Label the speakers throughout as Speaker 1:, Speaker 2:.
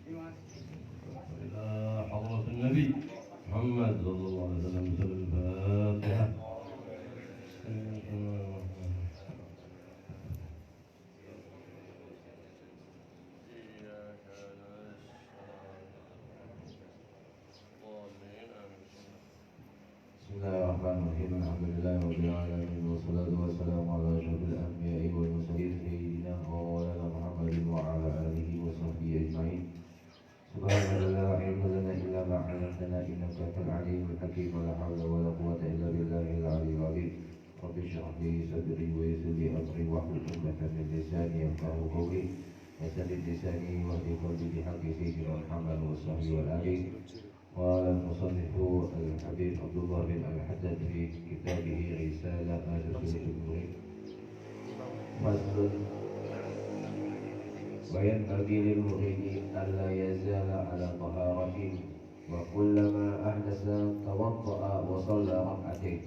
Speaker 1: إلى حضرة النبي محمد صلى الله عليه وسلم بسبب الفاتحة.
Speaker 2: Bismillahirrahmanirrahim. Alhamdulillahirabbil alamin wassalatu wassalamu ala asyrofil anbiya'i wal mursalin sayyidina wa maulana Muhammadin wa ala alihi wa sahbihi ajma'in. Subhanallah la ilma lana illa ma 'allamtana innaka antal alimul hakim wa la hawla wa la quwwata illa billahil aliyyil azim. Rabbi shrah li sadri wa yassir li amri wahlul 'uqdatam min lisani yafqahu qawli. Yassir lisani wa qulbi bihaqqi sayyidina Muhammad wa sahbihi wal alihi. قال المصنف الحبيب عبد الله بن الحداد في كتابه رسالة آل سنة المريد فصل وينبغي للمريد ألا يزال على طهارة وكلما أحدث توضأ وصلى ركعتين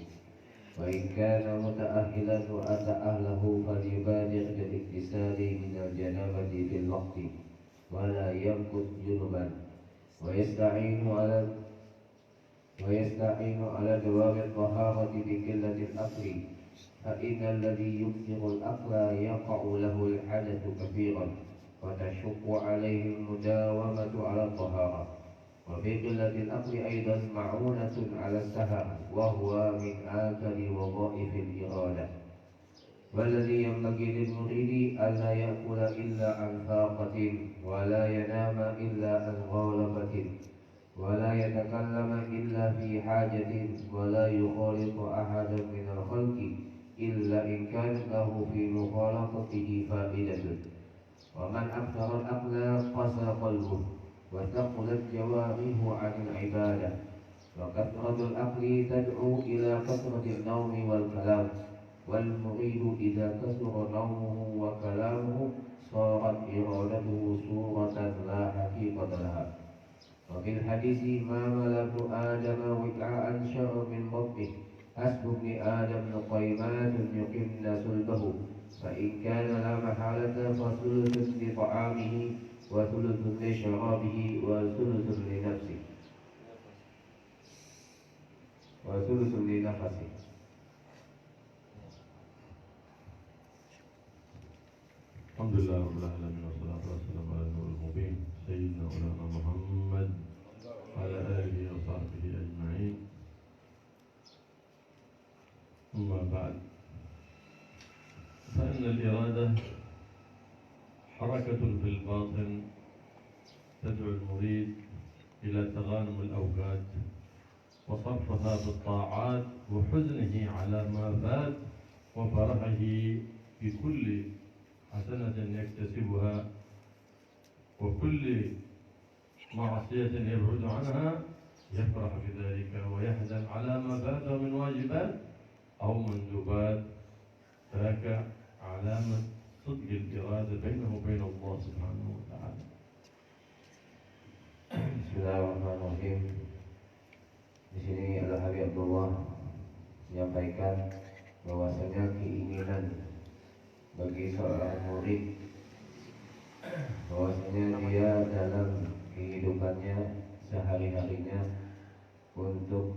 Speaker 2: وإن كان متأهلا وأتى أهله فليبادر بالاغتسال من الجنابة في الوقت ولا يمكث جنبا ويستعين على دوام الطهارة بقلة الأكل فإن الذي يكثر الأكل يقع له الحدث كثيرا وتشق عليه المداومة على الطهارة وبقلة الأكل أيضا معونة على السهر وهو من آكل وظائف الإرادة والذي ينبغي للمريد ألا يأكل إلا عن فاقة ولا ينام إلا عن غالبة ولا يتكلم إلا في حاجة ولا يخالط أحدا من الخلق إلا إن كانت له في مخالطته فائدة ومن أكثر الأكل قسى قلبه وثقلت جوارحه عن العبادة وكثرة الأكل تدعو إلى كثرة النوم والكلام والمريد إذا كثر نومه وكلامه صارت إرادته صورة لا حقيقة لها وفي الحديث ما ملك آدم وكعا شر من بطنه حسب ابن آدم نقيمات يقمن صلبه فإن كان لا محالة فثلث لطعامه وثلث لشرابه وثلث لنفسه وثلث لنفسه.
Speaker 1: Alhamdulillah rabbil alamin wassalatu wassalamu ala nuril mubin sayyidina ulama Muhammad ala alihi wa sahbihi ajma'in. Amma ba'd, fa inna al-iradah harakatun fil batin tad'u al-murid ila taghanum al-awqat wa sarfaha bit-ta'at wa huznihi ala ma fat wa farahihi bi kulli حسنة يكتسبها وكل معصية يبعد عنها يفرح بذلك ويحزن على ما فات من واجبات أو مندوبات ذاك علامة صدق الإرادة بينه وبين الله سبحانه وتعالى.
Speaker 2: Bismillahirrahmanirrahim. Di sini Al-Habib Abdullah menyampaikan bahwasanya keinginan bagi seorang murid bahwasanya dia dalam kehidupannya sehari-harinya untuk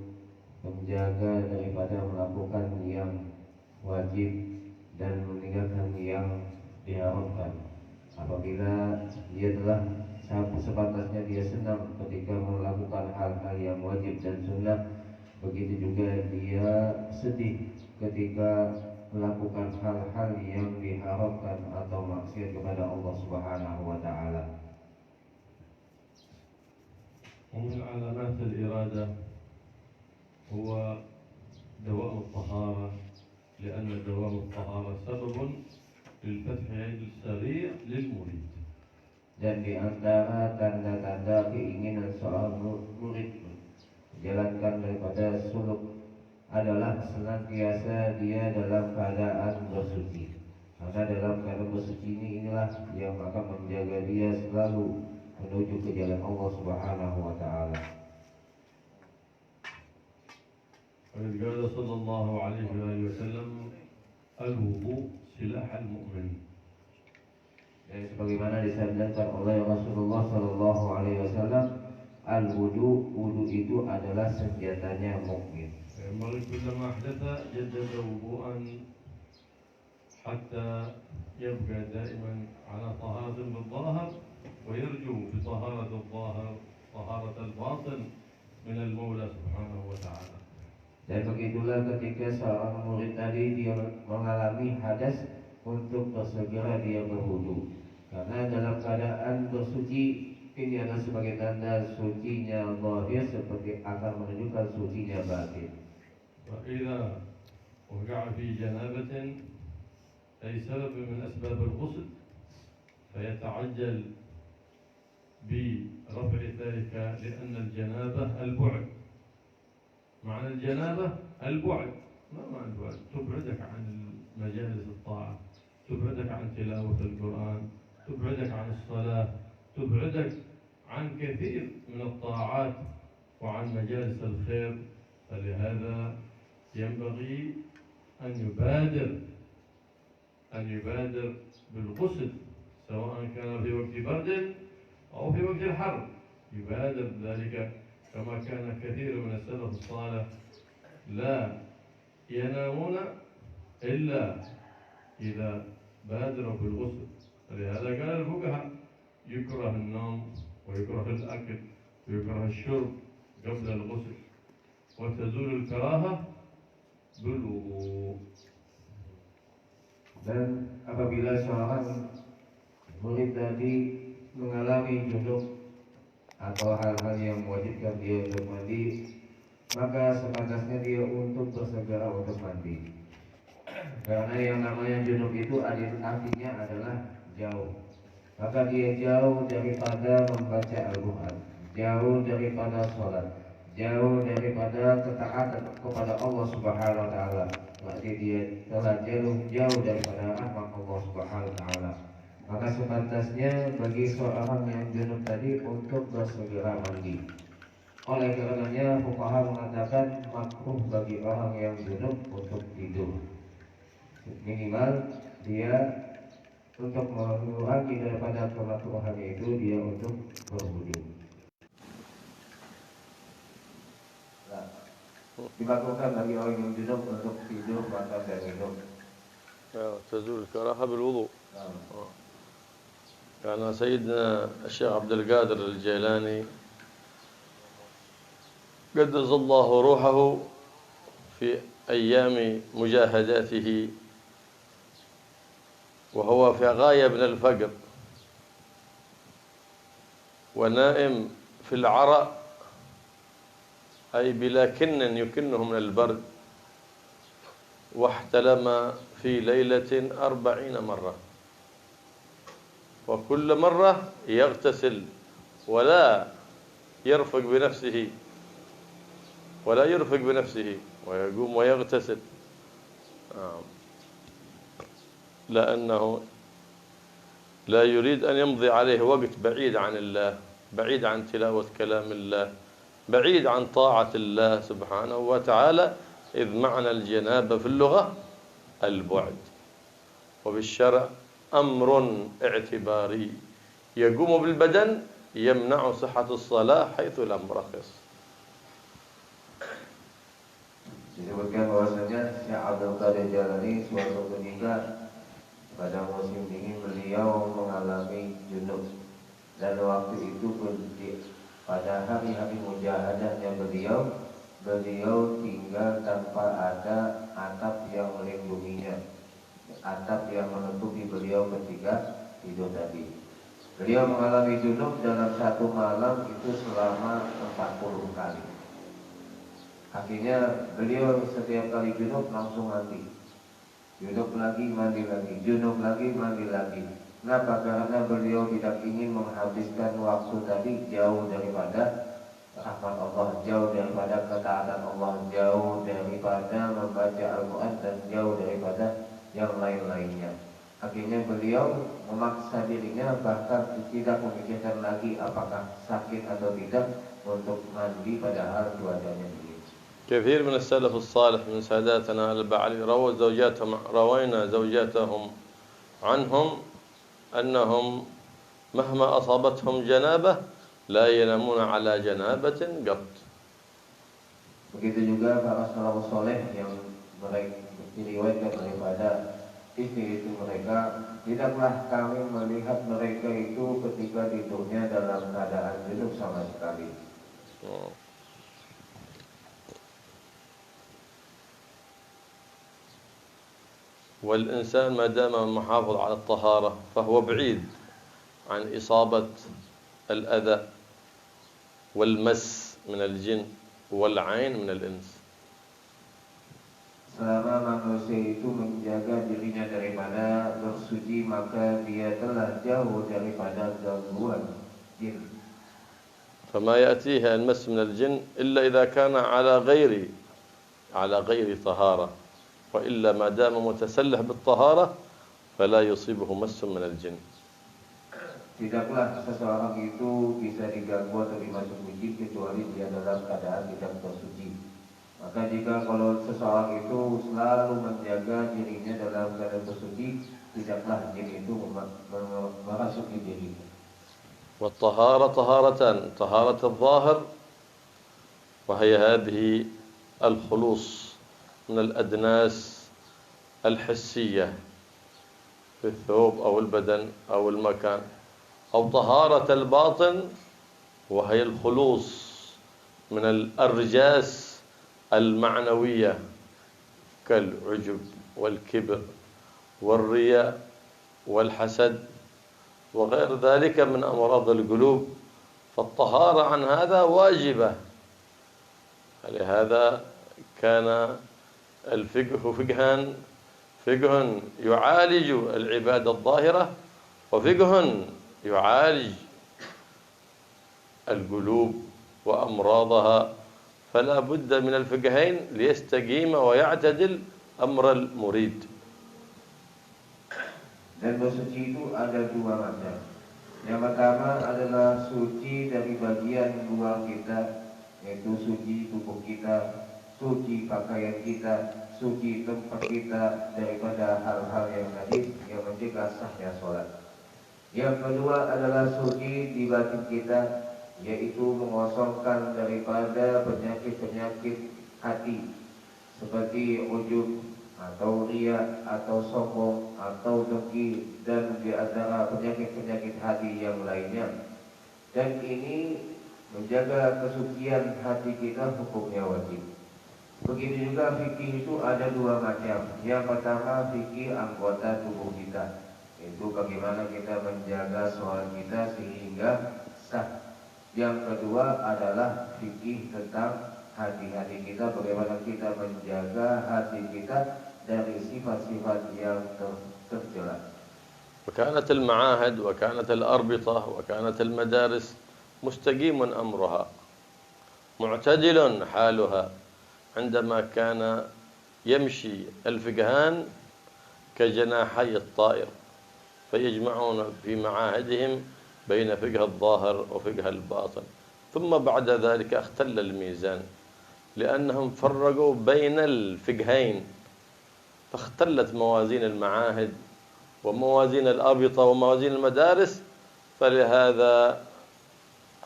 Speaker 2: menjaga daripada melakukan yang wajib dan meninggalkan yang diharamkan. Apabila dia telah sepantasnya dia senang ketika melakukan hal-hal yang wajib dan sunnah, begitu juga dia sedih ketika melakukan hal-hal yang diharamkan atau maksiat kepada Allah Subhanahu wa taala.
Speaker 1: ومن علامات الإرادة هو دوام الطهارة لأن دوام الطهارة سبب للفتح السريع للمريد.
Speaker 2: Dan di antara tanda-tanda keinginan seorang murid menjalankan daripada suluk adalah senantiasa dia dalam keadaan bersuci. Karena dalam keadaan bersuci inilah yang akan menjaga dia selalu menuju ke jalan Allah Subhanahu wa taala.
Speaker 1: وقد قال صلى الله عليه وسلم الوضوء سلاح المؤمن.
Speaker 2: Dan sebagaimana disabdakan oleh Rasulullah sallallahu adalah senjatanya mukmin.
Speaker 1: ينبغي كلما أحدث جدد وضوءا حتى يبقى دائما على طهارة بالظاهر ويرجو بطهارة الظاهر طهارة الباطن من المولى سبحانه وتعالى.
Speaker 2: Dan begitulah ketika seorang murid tadi dia mengalami hadas, untuk bersegera dia berwudu. Karena dalam keadaan bersuci ini adalah sebagai tanda sucinya zahir seperti akan menunjukkan sucinya batin.
Speaker 1: وإذا وقع في جنابة أي سبب من أسباب الغسل فيتعجل برفع ذلك لأن الجنابة البعد. معنى الجنابة البعد. ما معنى البعد؟ تبعدك عن مجالس الطاعة، تبعدك عن تلاوة القرآن، تبعدك عن الصلاة، تبعدك عن كثير من الطاعات وعن مجالس الخير. فلهذا ينبغي أن يبادر بالغسل سواء كان في وقت برد أو في وقت الحر، يبادر ذلك كما كان كثير من السلف الصالح لا ينامون إلا إذا بادروا بالغسل. فلهذا قال الفقهاء يكره النوم ويكره الأكل ويكره الشرب قبل الغسل وتزول الكراهة بالوضوء.
Speaker 2: Dan apabila seorang murid tadi mengalami junub atau hal-hal yang mewajibkan dia untuk mandi, maka sepantasnya dia untuk bersegera untuk mandi. Karena yang namanya junub itu artinya adalah jauh. Maka dia jauh daripada membaca Al-Quran, jauh daripada sholat, jauh daripada ketaatan kepada Allah Subhanahu wa Ta'ala. Berarti dia telah jauh daripada rahmat Allah Subhanahu wa Ta'ala. Maka sepantasnya bagi seorang yang junub tadi untuk bersegera mandi. Oleh karenanya fuqaha mengatakan makruh bagi orang yang junub untuk tidur. Minimal dia untuk mengurangi daripada kemakruhan itu dia untuk berwudu. Nah, dilakukan bagi orang yang junub untuk tidur makan dan minum.
Speaker 1: تزول الكراهة بالوضوء. كان سيدنا الشيخ عبد القادر الجيلاني قدس الله روحه في أيام مجاهداته وهو في غاية من الفقر ونائم في العرق أي بلا كن يكنه من البرد، واحتلم في ليلة 40 مرة، وكل مرة يغتسل ولا يرفق بنفسه ويقوم ويغتسل، لأنه لا يريد أن يمضي عليه وقت بعيد عن الله، بعيد عن تلاوة كلام الله، بعيد عن طاعة الله سبحانه وتعالى، إذ معنى الجنابة في اللغة البعد، وبالشرع أمر اعتباري يقوم بالبدن يمنع صحة الصلاة حيث لم رخص.
Speaker 2: Disebutkan bahwasanya Syekh Abdul Qadir Jailani suatu ketika pada musim dingin beliau mengalami junub, dan waktu itu pada hari-hari mujahadahnya beliau tinggal tanpa ada atap yang melindunginya, atap yang menutupi beliau ketika tidur tadi. Beliau mengalami junub dalam satu malam itu selama 40 kali. Akhirnya beliau setiap kali junub langsung mandi. Junub lagi, mandi lagi, junub lagi, mandi lagi. Kenapa? Karena beliau tidak ingin menghabiskan waktu tadi jauh daripada rahmat Allah, jauh daripada ketaatan Allah, jauh daripada membaca Al-Quran, dan jauh daripada yang lain-lainnya. Akhirnya beliau memaksa dirinya, bahkan tidak memikirkan lagi apakah sakit atau tidak, untuk mandi padahal cuacanya dingin.
Speaker 1: كثير من السلف الصالح من ساداتنا البعلي روينا زوجاتهم عنهم أنهم مهما أصابتهم جنابة لا ينامون على جنابة قط،
Speaker 2: Begitu juga para salafus soleh yang mereka diriwayatkan daripada istri-istri mereka, tidaklah kami melihat mereka itu ketika tidurnya dalam keadaan junub sama sekali.
Speaker 1: والإنسان ما دام محافظ على الطهارة فهو بعيد عن إصابة الأذى والمس من الجن والعين من الإنس.
Speaker 2: Selama manusia itu menjaga dirinya daripada bersuci, maka dia telah jauh daripada gangguan jin.
Speaker 1: فما يأتيه المس من الجن إلا إذا كان على غير طهارة، وإلا ما دام متسلح بالطهارة فلا يصيبه مس من الجن.
Speaker 2: Tidaklah seseorang itu bisa diganggu atau dimasuki jin kecuali dia dalam keadaan tidak bersuci. Maka jika kalau seseorang itu selalu menjaga dirinya dalam keadaan bersuci, tidaklah jin itu memasuki dirinya.
Speaker 1: والطهارة طهارتان: طهارة الظاهر وهي هذه الخلوص من الأدناس الحسية في الثوب أو البدن أو المكان، أو طهارة الباطن وهي الخلوص من الأرجاس المعنوية كالعجب والكبر والرياء والحسد وغير ذلك من أمراض القلوب، فالطهارة عن هذا واجبة. لهذا كان الفقه فقه يعالج العبادة الظاهرة، وفقه يعالج القلوب وأمراضها، فلا بد من الفقهين ليستقيم ويعتدل أمر المريد.
Speaker 2: Dan bersuci itu ada dua macam. Yang pertama adalah suci dari bagian luar kita, yaitu suci tubuh kita, suci pakaian kita, suci tempat kita daripada hal-hal yang najis yang mencegah sahnya sholat. Yang kedua adalah suci di batin kita, yaitu mengosongkan daripada penyakit-penyakit hati seperti ujub atau riya atau sombong atau dengki dan di antara penyakit-penyakit hati yang lainnya. Dan ini menjaga kesucian hati kita hukumnya wajib. Begitu juga fikih itu ada dua macam. Yang pertama fikih anggota tubuh kita, itu bagaimana kita menjaga sholat kita sehingga sah. Yang kedua adalah fikih tentang hati-hati kita, bagaimana kita menjaga hati kita dari sifat-sifat yang tercela.
Speaker 1: وكانت المعاهد وكانت الأربطة وكانت المدارس مستقيم أمرها معتدل حالها، عندما كان يمشي الفقهان كجناحي الطائر فيجمعون في معاهدهم بين فقه الظاهر وفقه الباطن، ثم بعد ذلك اختل الميزان لأنهم فرقوا بين الفقهين، فاختلت موازين المعاهد وموازين الأربطة وموازين المدارس، فلهذا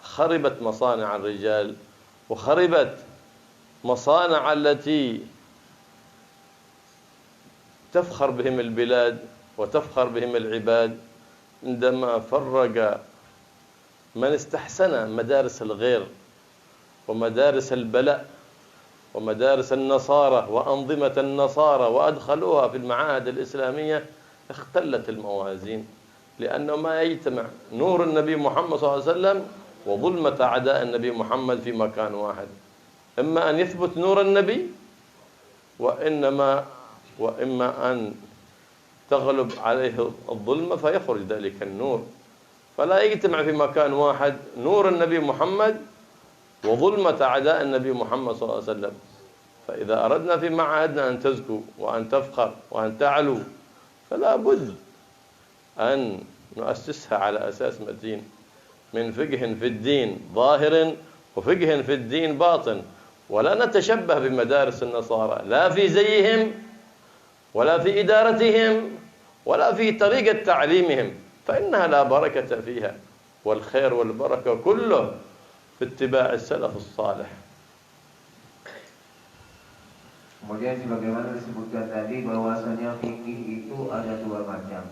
Speaker 1: خربت مصانع الرجال وخربت مصانع التي تفخر بهم البلاد وتفخر بهم العباد، عندما فرق من استحسن مدارس الغير ومدارس البلاء ومدارس النصارى وأنظمة النصارى وأدخلوها في المعاهد الإسلامية، اختلت الموازين، لأنه ما يجتمع نور النبي محمد صلى الله عليه وسلم وظلمة أعداء النبي محمد في مكان واحد. إما أن يثبت نور النبي وإما أن تغلب عليه الظلمة فيخرج ذلك النور، فلا يجتمع في مكان واحد نور النبي محمد وظلمة أعداء النبي محمد صلى الله عليه وسلم. فإذا أردنا في معاهدنا أن تزكو وأن تفخر وأن تعلو فلا بد أن نؤسسها على أساس متين من فقه في الدين ظاهر وفقه في الدين باطن، ولا نتشبه بمدارس النصارى لا في زيهم ولا في إدارتهم ولا في طريقة تعليمهم، فإنها لا بركة فيها، والخير والبركة كله في اتباع السلف الصالح.
Speaker 2: Kemudian sebagaimana disebutkan tadi bahwasanya fikih itu ada dua macam.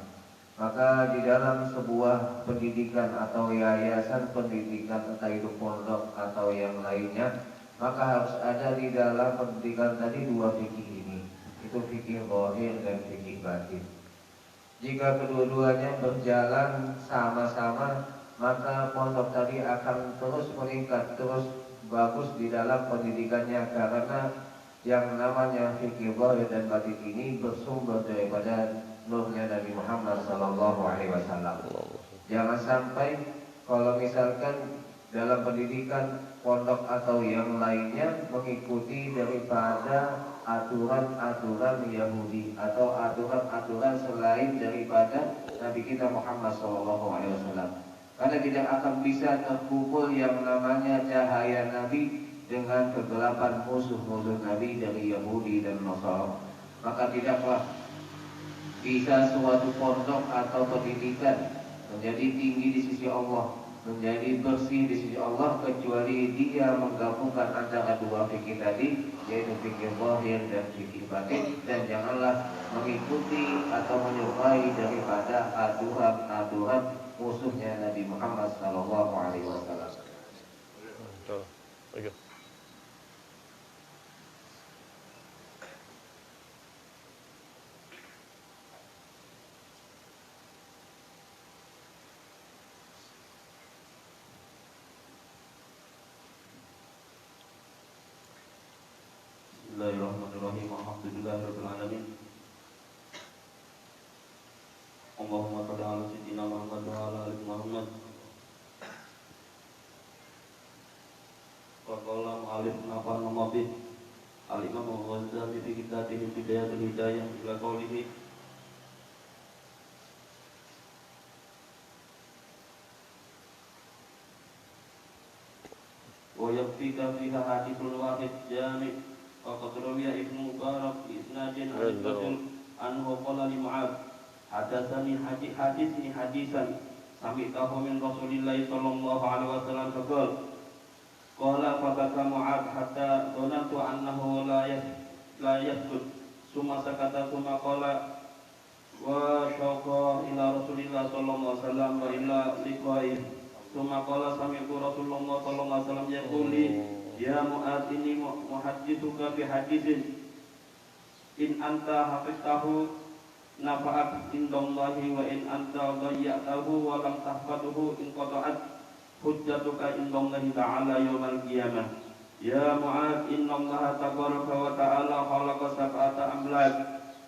Speaker 2: Maka di dalam sebuah pendidikan atau yayasan pendidikan, entah itu pondok atau yang lainnya, maka harus ada di dalam pendidikan tadi dua fikih ini. Itu fikih zahir dan fikih batin. Jika kedua-duanya berjalan sama-sama, maka pondok tadi akan terus meningkat, terus bagus di dalam pendidikannya, karena yang namanya fikih zahir dan batin ini bersumber daripada nurnya Nabi Muhammad sallallahu alaihi wasallam. Jangan sampai kalau misalkan dalam pendidikan pondok atau yang lainnya mengikuti daripada aturan-aturan Yahudi atau aturan-aturan selain daripada Nabi kita Muhammad sallallahu alaihi wasallam. Karena tidak akan bisa terkumpul yang namanya cahaya Nabi dengan kegelapan musuh-musuh Nabi dari Yahudi dan Nasara. Maka tidaklah bisa suatu pondok atau pendidikan menjadi tinggi di sisi Allah, menjadi bersih di sisi Allah, kecuali dia menggabungkan antara dua fikih tadi, yaitu fikih zahir dan fikih batin. Dan janganlah mengikuti atau menyerupai daripada aturan-aturan musuhnya Nabi Muhammad sallallahu alaihi wasallam. Bismillahirrahmanirrahim. Alhamdulillahirabbil alamin. Allahumma shalli ala sayyidina Muhammad wa ala ali Muhammad. Wa qala mu'allif nafa'an mabih al-Imam Al-Ghazali fi kitabih Bidayatul Hidayah ila qawlihi wa yakfika fiha hadithul wahid jami' wa qad rawiya Ibnu Mubarak bi isnadin anhu qala li Mu'adz hadatsani hadisan sami'tahu min Rasulillah sallallahu alaihi wasallam qala fabaka Mu'adz hatta dhanantu annahu la yasjud summa sakata summa qala wa syauqa ila Rasulillah sallallahu alaihi wasallam wa ila liqa'i summa qala sami'tu Rasulullah sallallahu alaihi wasallam yaquli ya Mu'adz inni muhaddithuka bi haditsin in anta hafiztahu nafa'at indallahi wa in anta dhayya'tahu wa lam tahfadhu in qata'at hujjatuka indallahi ta'ala yawmal qiyamah. Ya Mu'adz, innallaha tabaraka wa ta'ala khalaqa sab'ata amlak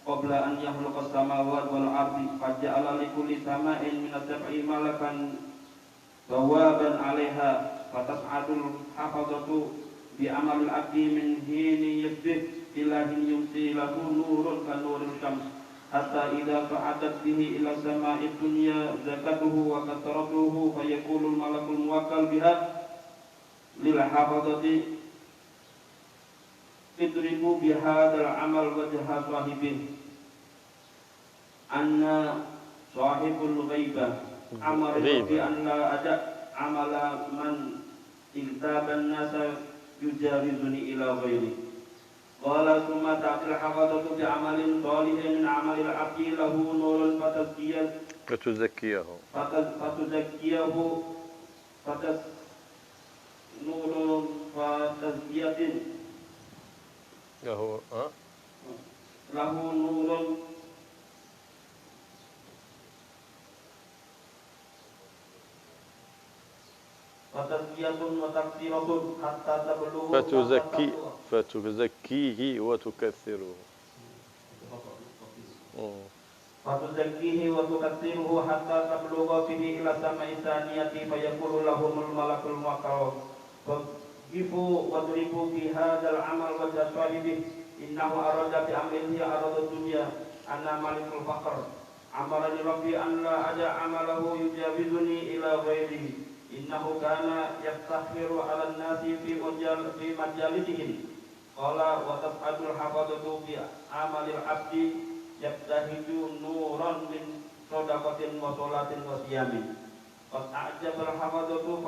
Speaker 2: qabla an yakhluqa as-samawati wal ardi faja'ala li kulli sama'in min as-sab'i malakan bawaban 'alaiha fatas'adul hafadatu bi amal abdi min hini yasbih ila hin yumsi lahu nurun ka nuril syams hatta idza fa'adat bihi ila sama'i dunya zakatuhu wa kasratuhu fayaqulu malakul muwakkal biha lil hafadati idribu bihadzal amal wajha sahibih anna sahibul ghaibah amara bi an la ada amala man iltaban nasa yujawizuni ila ghairi. Qala summa ta'til hafadatu bi amalin salihin min amalil abdi lahu nurun fatuzakkiyahu nurun fatazkiyatin lahu nurun fatazkiyatun wa taksiratun hatta tablughu
Speaker 1: fatuzakkihi wa tukaththiruhu
Speaker 2: fatuzakkihi wa tukaththiruhu hatta tablugha bihi ila sama'i tsaniyati fayaqulu lahumul malakul muwakkal faqifu wadribu bi hadzal amal wa tasawibih innahu arada bi amrihi arada dunya anna malikul faqr amarani rabbi an la ada amalahu yujawizuni ila ghairihi innahu kana yaftakhiru 'ala an-nasi fi majalisihim qala wa tas'adul hafadatu bi amalil abdi yabtahidu nuran min shadaqatin wa sholatin wa siyamin qad a'jabal hafadatu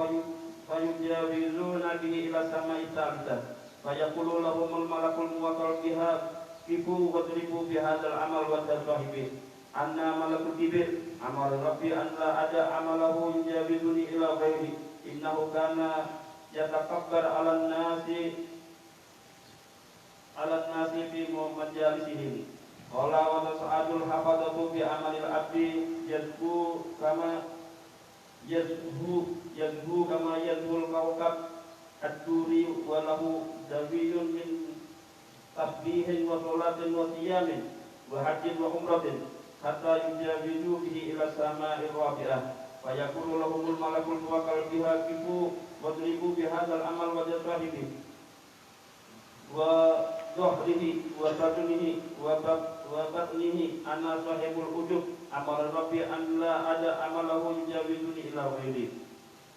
Speaker 2: fayujawizuna bihi ila sama'i tsalitah
Speaker 3: fayaqulu lahumul malakul muwakkal biha kifu wadribu bihadzal amal wa tadhahibi anna malakul kibir amar rabbi an la ada amalahu yujabiduni ila ghairi innahu kana yatakabbar 'alan nasi fi majalisihim qala wa tas'adul hafadatu bi amalil abdi yazhu kama yazhul kawkab ad-duri wa lahu dawiyun min tasbihin wa salatin wa siyamin wa hajjin wa umratin hatta yujawizu bihi ila sama'ir rabi'ah fa yaqulu lahumul malakul muwakkal biha kifu wadribu bihadzal amal wa jasadihi wa dhahrihi wa sadrihi wa batnihi ana sahibul ujub amara rabbi an la ada amalahu yujawizuni ila ghairi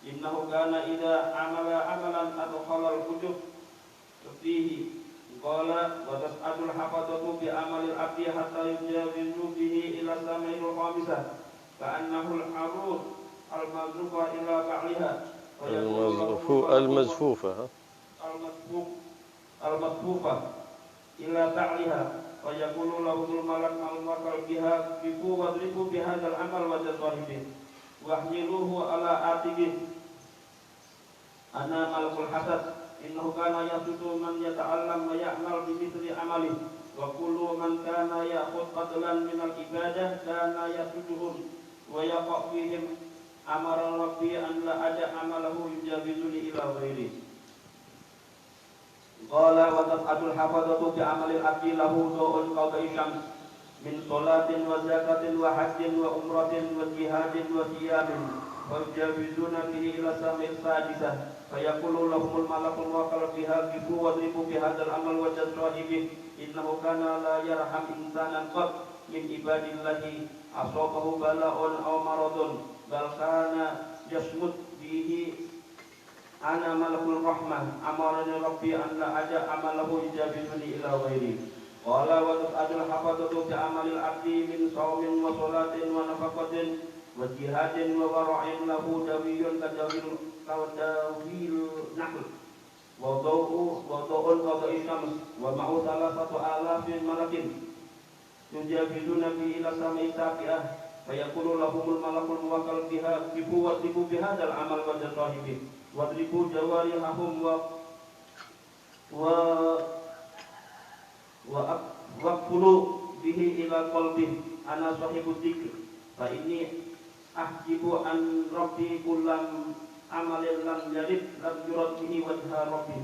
Speaker 3: innahu kana idza amala amalan adkhala al-ujub fihi qala wa tas'adul hafadatu bi amalil abdi hatta yujawizu bihi ila sama'il khamisah ka'annahu al-arud al-mazrufa ila ba'liha al-mazfufa ila ba'liha wa yaqulu lahumul malak al-muwakkal biha biku wadribu bihadzal amal wa jazwahibi wahmiluhu ala atiqih ana malakul hasad innahu kana yasudu man yata'allam wa ya'mal bimithli amali wa kullu man kana ya'khudh fadlan min al-ibadah kana yasuduhum wa yaqa' fihim amara rabbi an la ada amalahu yujawizuni ila ghairi qala wa tas'adul hafadatu bi amalil abdi lahu du'un qawai syams min salatin wa zakatin wa hajjin wa umratin wa jihadin wa siyamin wa yujawizuna bihi ila samil sadisah fayaqulu lahumul malakul muwakkal biha kifu wadribu bihadzal amal wa jasadihi innahu kana la yarham insanan qat min ibadillahi asabahu bala'un aw maradun bal kana yasmut bihi ana malakul rahmah amarani rabbi an la ada amalahu yujabizuni ila ghairi qala wa tas'adul hafadatu bi amalil abdi min shaumin wa salatin wa nafaqatin wa jihadin wa wara'in lahu dawiyun kadawil nahl wa daw'un qada'i syams wa ma'u salasatu alafin malakin yujabizuna bi ila sami sabi'ah fayaqulu lahumul malakul muwakkal biha kifu wadribu bihadzal amal wa jasahibi wadribu jawarihahum wa qulu bihi ila qalbi ana sahibud dzikr fa inni ahjibu an rabbi kullam amalin lam yarid lam yurad bihi wajha rabbi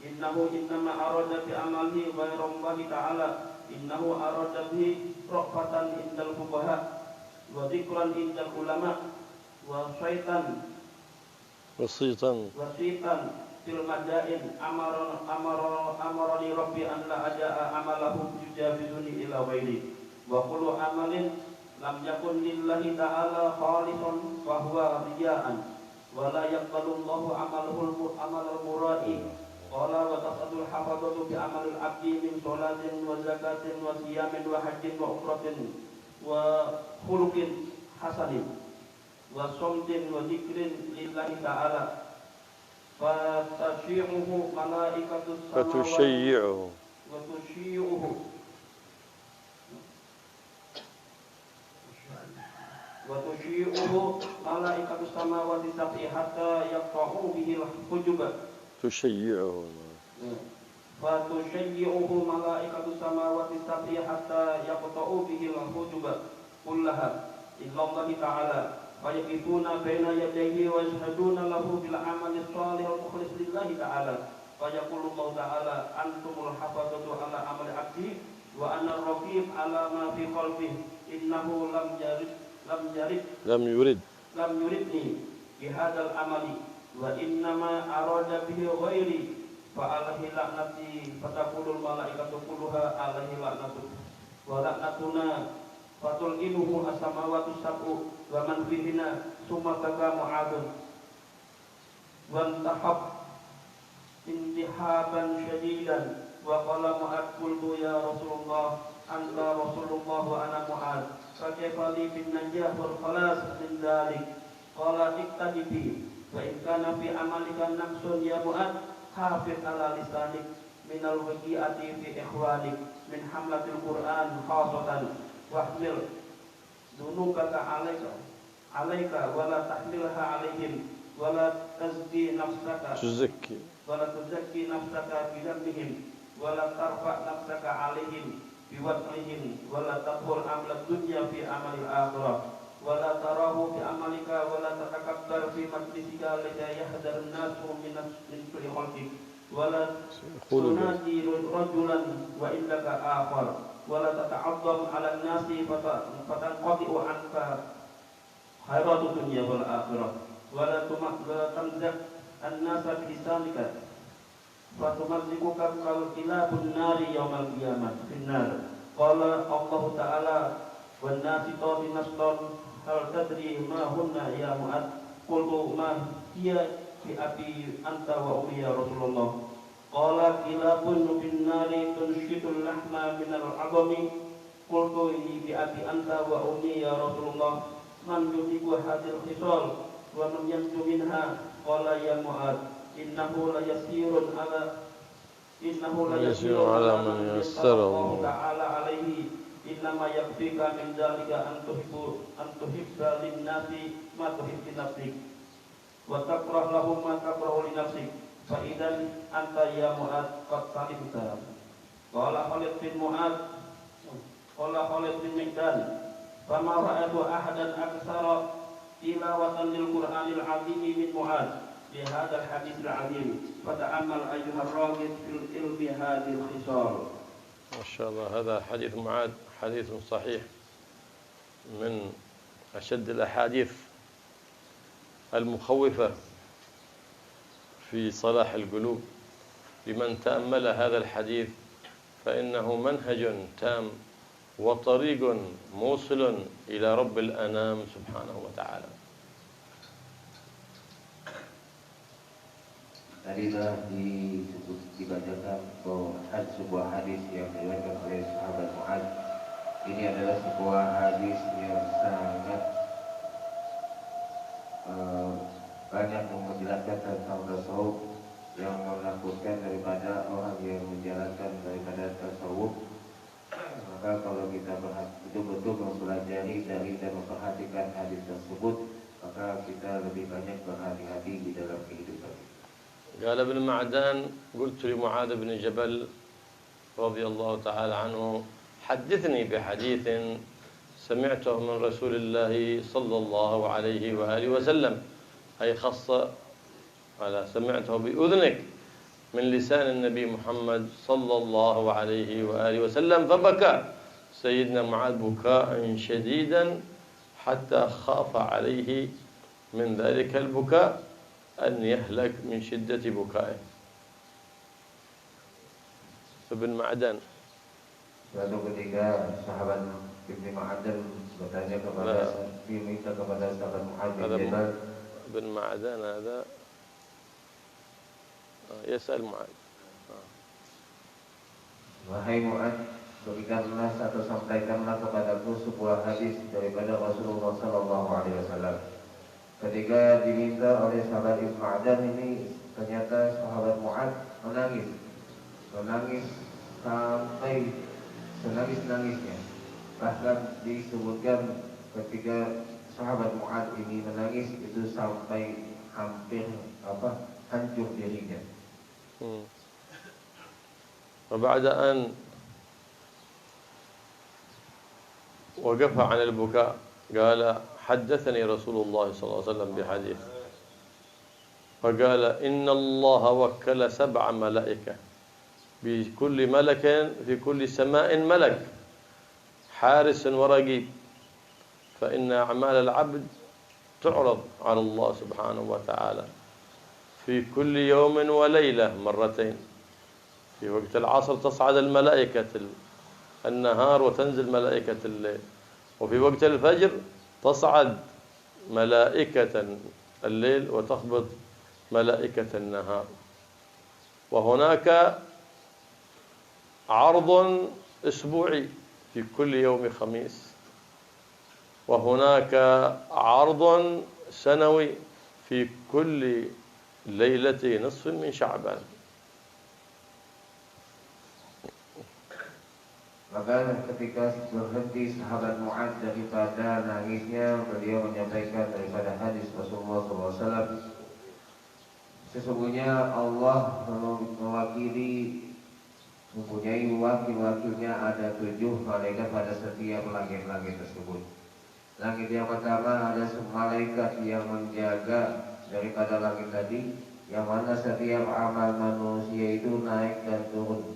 Speaker 3: innahu innama arada bi amalihi wa rabbihi ta'ala innahu arada bihi rafatan indal fuqaha wa dzikran indal ulama wa syaitan wasitan fil madain amarani rabbi an la aja'a amalahu yujabizuni ila ghairi wa kullu amalin lam yakun lillahi ta'ala khalisan wa huwa riya'an wa la yaqbalu Allahu amalal mura'i qala wa tas'adul hafadatu bi amalil abdi min sholatin wa zakatin wa siyamin wa hajjin wa umratin wa khuluqin hasanin wa somtin wa dzikrin lillahi ta'ala fatasyi'uhu malaikatus samawati wa tusyi'uhu malaikatus samawati sab'i hatta yaqta'u bihi al-hujuba fatusyi'uhu malaikatus samawati sab'i hatta yaqta'u bihi al-hujuba kullaha illallahi ta'ala fayaqifuna baina yadayhi wa yashhaduna lahu bil amali shalih al mukhlis lillahi ta'ala fayaqulu Allah ta'ala antumul hafadatu ala amali abdi wa anna ar-raqib ala ma fi qalbihi innahu lam yuridni bihadzal amali wa innama arada bihi ghairi fa alaihi la'nati fataqulul malaikatu kulluha alaihi la'natu wa la'natuna fatul inuhu as-samawati sab'u wa man fihina summa baka mu'adun wa tahab intihaban syadidan wa qala mu'ad qultu ya Rasulullah anta Rasulullah wa ana mu'ad fa kaifa li bin najah wal khalas min dzalik qala iktadibi wa in kana fi amalika naqsun ya mu'ad hafiz ala lisanik من الوقيعة في إخوانك من حملة القرآن خاصة واحمل ذنوبك عليك ولا تحملها عليهم ولا تزكي نفسك بذنبهم ولا ترفع نفسك عليهم بوضعهم ولا تقول عمل الدنيا في عمل الآخرة ولا تراه في عملك ولا تتكبر في مجلسك لكي يحذر الناس من كل خلقك ولا تنادي رجلا وإنك آخر ولا تتعظم على الناس فتنقطع عنك خيرات الدنيا والآخرة ولا تمزق الناس بلسانك فتمزقك كلاب النار يوم القيامة في النار قال الله تعالى والناشطات نشطا هل تدري ما هن يا معاذ قلت ما هي بأبي أنت وأمي يا رسول الله قال كلاب في النار تنشط اللحم من العظم قلت بأبي أنت وأمي يا رسول الله من يطيق هذه الخصال ومن ينجو منها قال يا معاذ إنه ليسير على من يسره الله تعالى عليه إنما يكفيك من ذلك أن تحب للناس ما تحب لنفسك وتكره لهم ما تكره لنفسك فإذا أنت يا معاذ قد سلمت قال خالد بن مكدان فما رأيت أحدا أكثر تلاوة للقرآن العظيم من معاذ بهذا الحديث العظيم فتأمل أيها الراغب في العلم هذه الخصال.
Speaker 1: ما شاء الله. هذا حديث معاذ حديث صحيح من أشد الأحاديث المخوفة في صلاح القلوب. لمن تأمل هذا الحديث فإنه منهج تام وطريق موصل إلى رب الأنام سبحانه وتعالى.
Speaker 2: Tadi telah dibacakan sebuah hadis yang diriwayatkan oleh sahabat Mu'adz. Ini adalah sebuah hadis yang sangat banyak menjelaskan tentang tasawuf yang menakutkan daripada orang yang menjalankan daripada tasawuf. Maka kalau kita betul-betul mempelajari dari dan memperhatikan hadis tersebut, maka kita lebih banyak berhati-hati di dalam kehidupan.
Speaker 1: قال ابن معدان قلت لمعاذ بن جبل رضي الله تعالى عنه حدثني بحديث سمعته من رسول الله صلى الله عليه وآله وسلم، أي خص على سمعته بأذنك من لسان النبي محمد صلى الله عليه وآله وسلم. فبكى سيدنا معاذ بكاء شديدا حتى خاف عليه من ذلك البكاء أن يهلك من شدة بكائه. ابن معدان.
Speaker 2: Suatu ketika sahabat Ibnu Ma'adan bertanya diminta kepada sahabat Mu'adz bin Jabal.
Speaker 1: ابن معدان هذا يسأل معاذ.
Speaker 2: Wahai Mu'adz, berikanlah atau sampaikanlah kepadaku sebuah hadis daripada Rasulullah sallallahu alaihi wasallam. Ketika diminta oleh sahabat Ibnu Ma'adan ini, ternyata sahabat Mu'adz menangis sampai senangis-nangisnya. Bahkan disebutkan ketika sahabat Mu'adz ini menangis itu sampai hampir hancur dirinya.
Speaker 1: وبعد أن وقف عن البكاء قال حدثني رسول الله صلى الله عليه وسلم بحديث فقال إن الله وكل 7 ملائكة بكل ملك في كل سماء ملك حارس ورقيب فإن أعمال العبد تعرض على الله سبحانه وتعالى في كل يوم وليلة مرتين. في وقت العصر تصعد الملائكة النهار وتنزل ملائكة الليل، وفي وقت الفجر تصعد ملائكة الليل وتهبط ملائكة النهار. وهناك عرض أسبوعي في كل يوم خميس، وهناك عرض سنوي في كل ليلة نصف من شعبان.
Speaker 2: Maka ketika berhenti sahabat Mu'adz daripada nangisnya, beliau menyampaikan daripada hadis Rasulullah SAW, sesungguhnya Allah mewakili, mempunyai wakil-wakilnya ada 7 malaikat pada setiap langit-langit tersebut. Langit yang pertama ada malaikat yang menjaga daripada langit tadi, yang mana setiap amal manusia itu naik dan turun,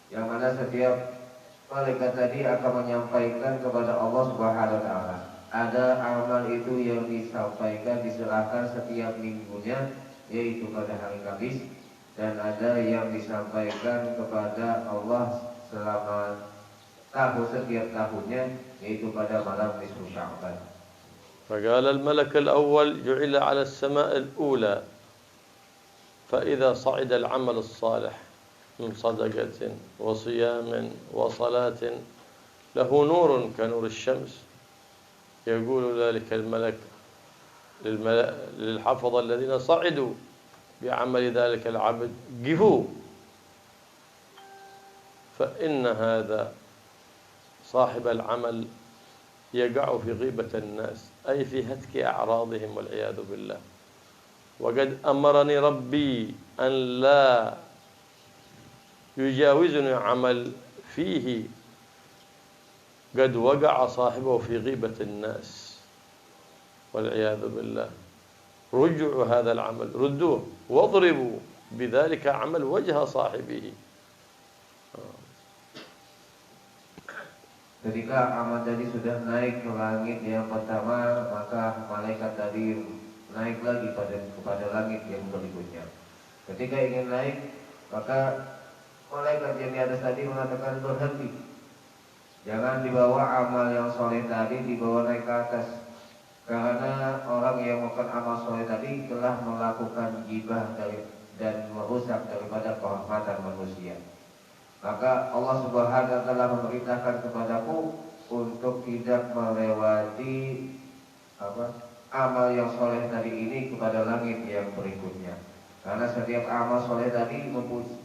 Speaker 2: yang mana setiap malaikat tadi akan menyampaikan kepada Allah Subhanahu wa taala. Ada amal itu yang disampaikan, diserahkan setiap minggunya, yaitu pada hari Kamis, dan ada yang disampaikan kepada Allah selama setiap tahunnya, yaitu pada malam nisfu Sya'ban.
Speaker 1: فقال الملك الأول جعل على السماء الأولى فإذا صعد العمل الصالح من صدقة وصيام وصلاة له نور كنور الشمس يقول ذلك الملك للحفظة الذين صعدوا بعمل ذلك العبد قفوا فإن هذا صاحب العمل يقع في غيبة الناس أي في هتك أعراضهم والعياذ بالله وقد أمرني ربي أن لا يجاوزني عمل فيه قد وقع صاحبه في غيبة الناس والعياذ بالله رجعوا هذا العمل ردوه واضربوا بذلك عمل وجه صاحبه.
Speaker 2: Ketika amal tadi sudah naik ke langit yang pertama, maka malaikat tadi naik lagi kepada langit yang berikutnya. Ketika ingin naik, maka malaikat yang di atas tadi mengatakan berhenti. Jangan dibawa amal yang soleh tadi, dibawa naik ke atas. Karena orang yang melakukan amal soleh tadi telah melakukan gibah dan merusak daripada kehormatan manusia. Maka Allah Subhanahu wa taala memerintahkan kepadaku untuk tidak melewati amal yang soleh tadi ini kepada langit yang berikutnya. Karena setiap amal soleh tadi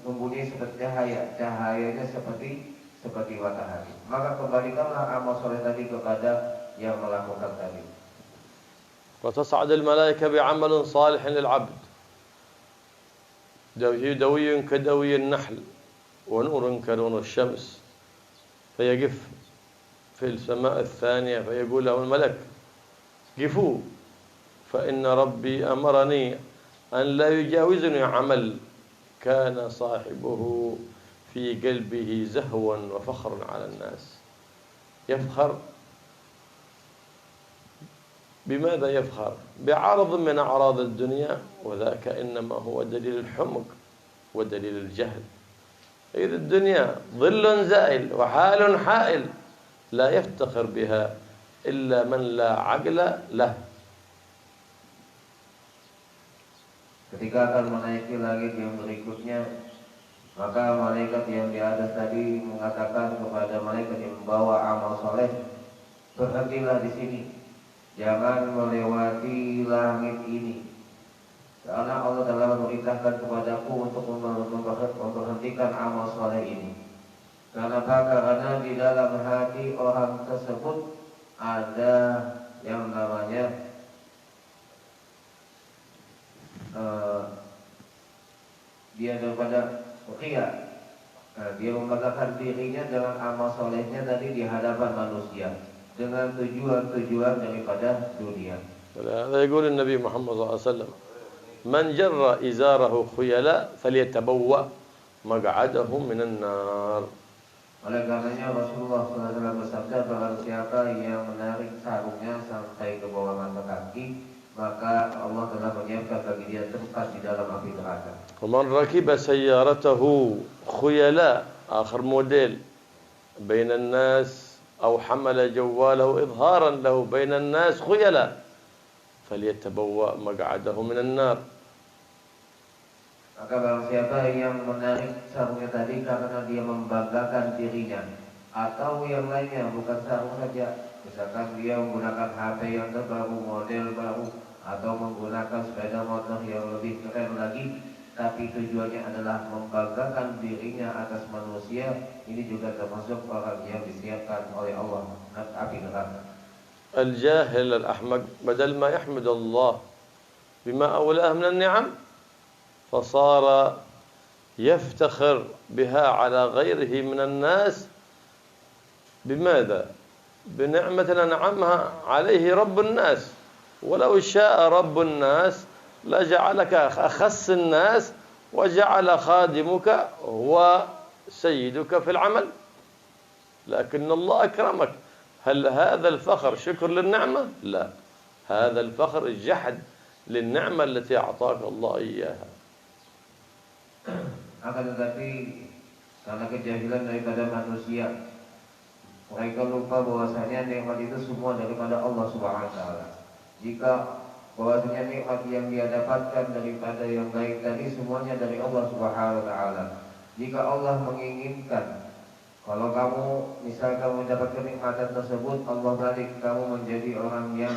Speaker 2: mempunyai seperti cahayanya seperti matahari. Maka kembalikanlah amal soleh tadi kepada yang melakukan tadi.
Speaker 1: وتصعد الملائكة بعمل صالح للعبد دوي كدوي النحل ونور كنور الشمس فيقف في السماء الثانية فيقول له الملك قفوا فإن ربي أمرني أن لا يجاوزني عمل كان صاحبه في قلبه زهوا وفخر على الناس يفخر بماذا يفخر؟ بعرض من أعراض الدنيا وذاك إنما هو دليل الحمق ودليل الجهل. إذ الدنيا ظل زائل وحال حائل لا يفتخر بها إلا من لا عقل له.
Speaker 2: Ketika akan menaiki langit yang berikutnya, maka malaikat yang di atas tadi mengatakan kepada malaikat yang membawa amal soleh, berhentilah di sini, jangan melewati langit ini, karena Allah telah memerintahkan kepadaku untuk memberhentikan amal soleh ini. Kenapa? Karena di dalam hati orang tersebut ada yang namanya dia daripada ria. Dia membanggakan dirinya dengan amal solehnya tadi di hadapan manusia dengan tujuan daripada dunia.
Speaker 1: هذا يقول النبي محمد صلى الله عليه وسلم من جر إزاره خيلاء فليتبوأ مقعده من النار.
Speaker 2: Oleh karenanya Rasulullah SAW bersabda, barang siapa yang menarik sarungnya sampai ke bawah mata kaki, maka Allah telah menyiapkan bagi dia tempat di dalam api neraka.
Speaker 1: ومن ركب سيارته خيلاء آخر موديل بين الناس أو حمل جواله إظهارا له بين الناس خيلاء فليتبوأ مقعده من النار.
Speaker 2: Maka barang siapa yang menarik sarungnya tadi karena dia membanggakan dirinya, atau yang lainnya bukan sarung saja, misalkan dia menggunakan HP yang terbaru, model baru, atau menggunakan sepeda motor yang lebih keren lagi, tapi tujuannya adalah membanggakan dirinya atas manusia, ini juga termasuk orang yang disiapkan oleh Allah api neraka.
Speaker 1: الجاهل الأحمق بدل ما يحمد الله بما أولاه من النعم فصار يفتخر بها على غيره من الناس. بماذا؟ بنعمة أنعمها عليه رب الناس، ولو شاء رب الناس لجعلك أخس الناس وجعل خادمك هو سيدك في العمل، لكن الله أكرمك. هل هذا الفخر شكر للنعمة؟ لا، هذا الفخر جحد للنعمة التي أعطاك الله إياها.
Speaker 2: Akan tetapi karena kejahilan daripada manusia, mereka lupa bahwasanya nikmat itu semua daripada Allah Subhanahu wa taala. Jika bahwasanya nikmat yang dia dapatkan daripada yang baik tadi semuanya dari Allah Subhanahu wa taala. Jika Allah menginginkan kalau kamu misalkan mendapat kenikmatan tersebut, Allah balik kamu menjadi orang yang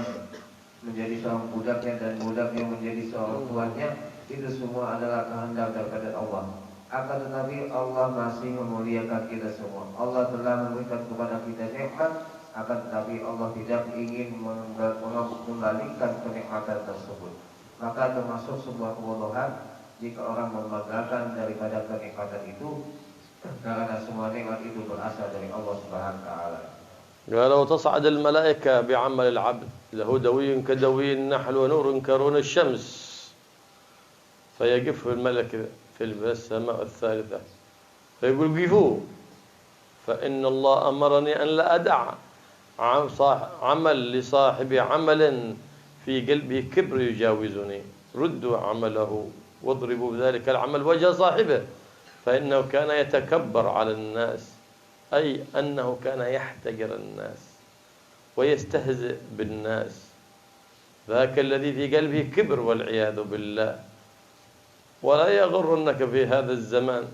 Speaker 2: menjadi seorang budaknya dan budaknya menjadi seorang tuannya, itu semua adalah kehendak daripada Allah. Akan tetapi Allah masih memuliakan kita semua. Allah telah memberikan kepada kita nikmat, akan tetapi Allah tidak ingin mengembalikan kenikmatan tersebut. Maka termasuk sebuah kebodohan jika orang membanggakan daripada kenikmatan itu, karena semua nikmat itu berasal dari Allah Subhanahu wa taala.
Speaker 1: ولو تصعد الملائكة بعمل العبد له دوي كدوي النحل ونور كنور الشمس فيقف الملك في السماء الثالثة فيقول قفوا فإن الله أمرني أن لا أدع عمل لصاحب عمل في قلبه كبر يجاوزني، ردوا عمله واضربوا بذلك العمل وجه صاحبه فإنه كان يتكبر على الناس، أي أنه كان يحتقر الناس ويستهزئ بالناس، ذاك الذي في قلبه كبر والعياذ بالله. ولا يغرنك في هذا الزمان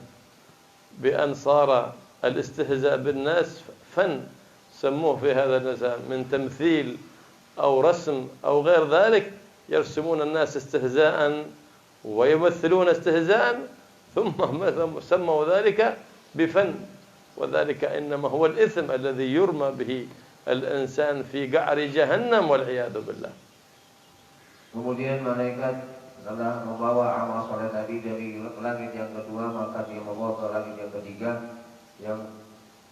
Speaker 1: بأن صار الاستهزاء بالناس فن، سموه في هذا الزمان من تمثيل أو رسم أو غير ذلك، يرسمون الناس استهزاء ويمثلون استهزاء ثم سموا ذلك بفن، وذلك إنما هو الإثم الذي يرمى به الإنسان في قعر جهنم والعياذ بالله.
Speaker 2: Kemudian malaikat setelah membawa amal soleh tadi dari langit yang kedua, maka dia membawa ke langit yang ketiga.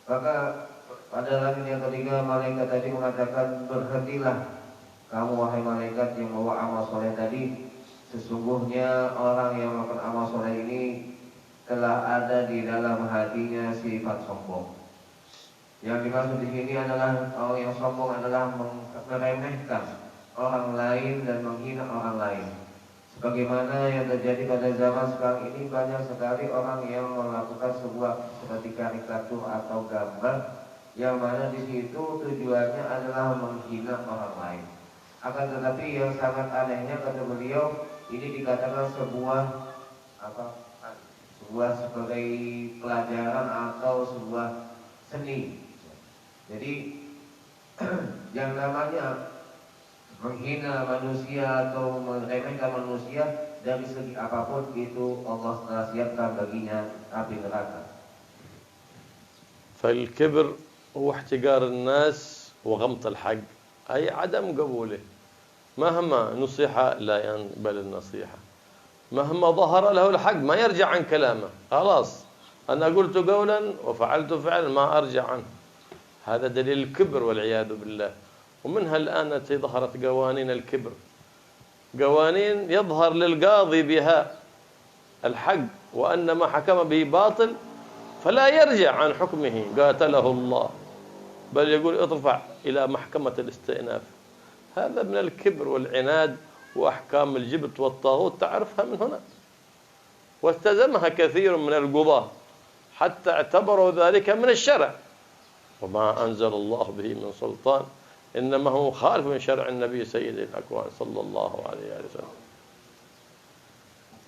Speaker 2: Maka pada langit yang ketiga malaikat tadi mengatakan, berhentilah kamu wahai malaikat yang membawa amal soleh tadi. Sesungguhnya orang yang melakukan amal soleh ini telah ada di dalam hatinya sifat sombong. Yang dimaksud di sini adalah orang yang sombong adalah meremehkan orang lain dan menghina orang lain. Sebagaimana yang terjadi pada zaman sekarang ini, banyak sekali orang yang melakukan sebuah seperti karikatur atau gambar yang mana di situ tujuannya adalah menghina orang lain. Akan tetapi yang sangat anehnya kata beliau, ini dikatakan sebuah sebagai pelajaran atau sebuah seni. Jadi yang namanya menghina manusia atau meremehkan manusia dari segi apapun itu Allah telah siapkan baginya api neraka.
Speaker 1: فالكبر هو احتقار الناس وغمط الحق، أي عدم قبوله، مهما نصح لا يقبل النصيحة، مهما ظهر له الحق ما يرجع عن كلامه، خلاص أنا قلت قولا وفعلت فعلا ما أرجع عنه. هذا دليل الكبر والعياذ بالله. ومنها الآن ظهرت قوانين الكبر، قوانين يظهر للقاضي بها الحق وأن ما حكم به باطل فلا يرجع عن حكمه قاتله الله، بل يقول ارفع إلى محكمة الاستئناف. هذا من الكبر والعناد وأحكام الجبت والطاغوت تعرفها من هنا، واستلزمها كثير من القضاة حتى اعتبروا ذلك من الشرع، وما أنزل الله به من سلطان، إنما هو خالف من شرع النبي سيد الأكوان صلى الله عليه وسلم.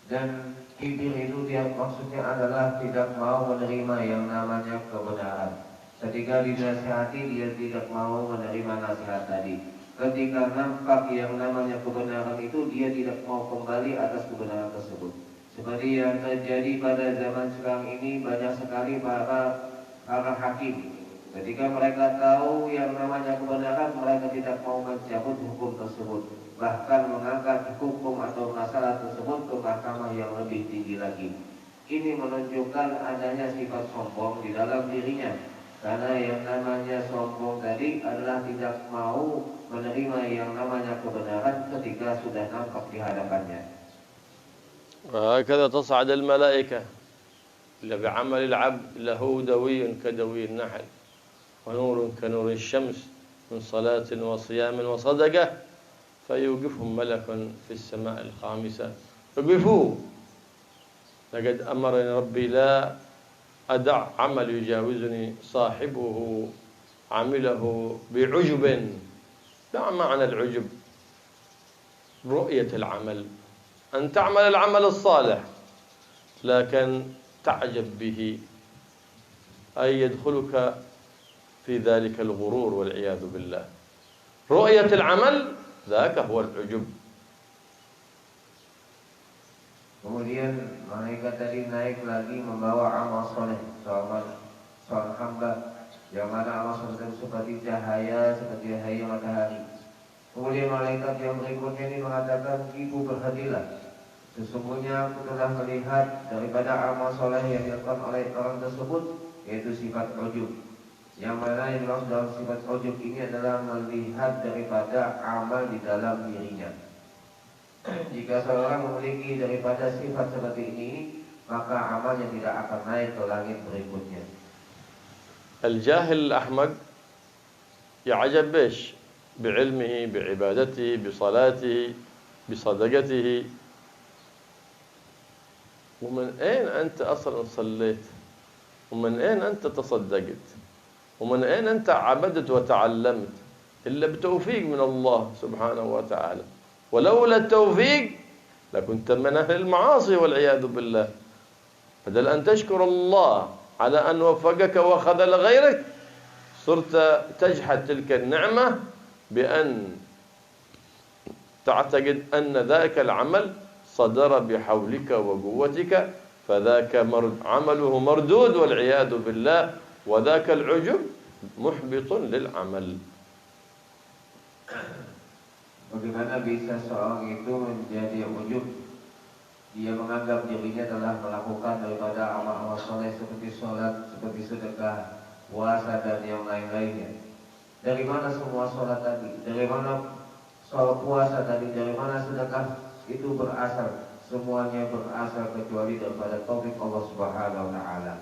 Speaker 2: Dan kibir itu dia maksudnya adalah tidak mau menerima yang namanya kebenaran. Ketika dinasihati dia tidak mau menerima nasihat tadi. Ketika nampak yang namanya kebenaran itu dia tidak mau kembali atas kebenaran tersebut. seperti yang terjadi pada zaman sekarang ini, banyak sekali para hakim. Ketika mereka tahu yang namanya kebenaran, mereka tidak mau mencabut hukum tersebut, bahkan mengangkat hukum atau masalah tersebut ke mahkamah yang lebih tinggi lagi. Ini menunjukkan adanya sifat sombong di dalam dirinya, karena yang namanya sombong tadi adalah tidak mau menerima yang namanya kebenaran ketika sudah nampak di hadapannya.
Speaker 1: وهكذا تصعد الملائكة بعمل العبد له دوي كدوي النحل ونور كنور الشمس من صلاة وصيام وصدقة فيوقفهم ملك في السماء الخامسة وقفوا لقد أمرني ربي لا أدع عمل يجاوزني صاحبه عمله بعجب. دع معنى العجب رؤية العمل، أن تعمل العمل الصالح لكن تعجب به، أي يدخلك في ذلك الغرور والعياذ بالله. رؤية العمل ذاك هو العجب.
Speaker 2: Kemudian malaikat tadi naik lagi membawa amal soleh seorang hamba, yang mana amal soleh seperti cahaya, seperti cahaya matahari. Kemudian malaikat yang berikutnya ini mengatakan, ibu berhadilah, sesungguhnya aku telah melihat daripada amal soleh yang dilakukan oleh orang tersebut, yaitu sifat ujub. Yang mana yang dimaksud dalam sifat ujub ini adalah melihat daripada amal di dalam dirinya. Jika seorang memiliki daripada sifat seperti ini, maka amalnya tidak akan naik ke langit berikutnya.
Speaker 1: الجاهل الأحمق يعجب بإيش؟ بعلمه، بعبادته، بصلاته، بصدقته. ومن أين أنت أصلا صليت؟ ومن أين أنت تصدقت؟ ومن أين أنت عبدت وتعلمت؟ إلا بتوفيق من الله سبحانه وتعالى. ولولا التوفيق لكنت من أهل المعاصي والعياذ بالله. بدل أن تشكر الله على أن وفقك وخذل غيرك، صرت تجحد تلك النعمة بأن تعتقد أن ذاك العمل صدر بحولك وقوتك، فذاك عمله مردود والعياذ بالله، وذاك العجب محبط للعمل.
Speaker 2: Bagaimana bisa seorang itu menjadi ujub? Dia menganggap dirinya telah melakukan daripada amal-amal soleh seperti sholat, seperti sedekah, puasa dan yang lain-lainnya. Dari mana semua sholat tadi? Dari mana sholat puasa tadi? Dari mana sedekah itu berasal? Semuanya berasal kecuali daripada taufik Allah Subhanahu wa Ta'ala.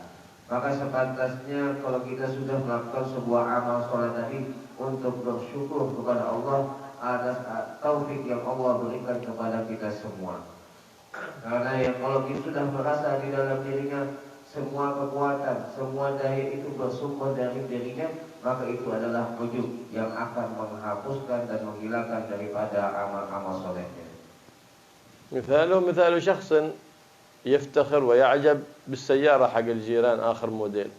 Speaker 2: Maka sepantasnya kalau kita sudah melakukan sebuah amal sholat tadi, untuk bersyukur kepada Allah atas taufik yang Allah berikan kepada kita semua. Karena yang kalau kita sudah merasa di dalam dirinya semua kekuatan, semua daya itu bersumber dari dirinya, maka itu adalah ujub yang akan menghapuskan dan menghilangkan daripada amal-amal solehnya.
Speaker 1: مثال شخص يفتخر ويعجب بالسيارة حق الجيران آخر موديل.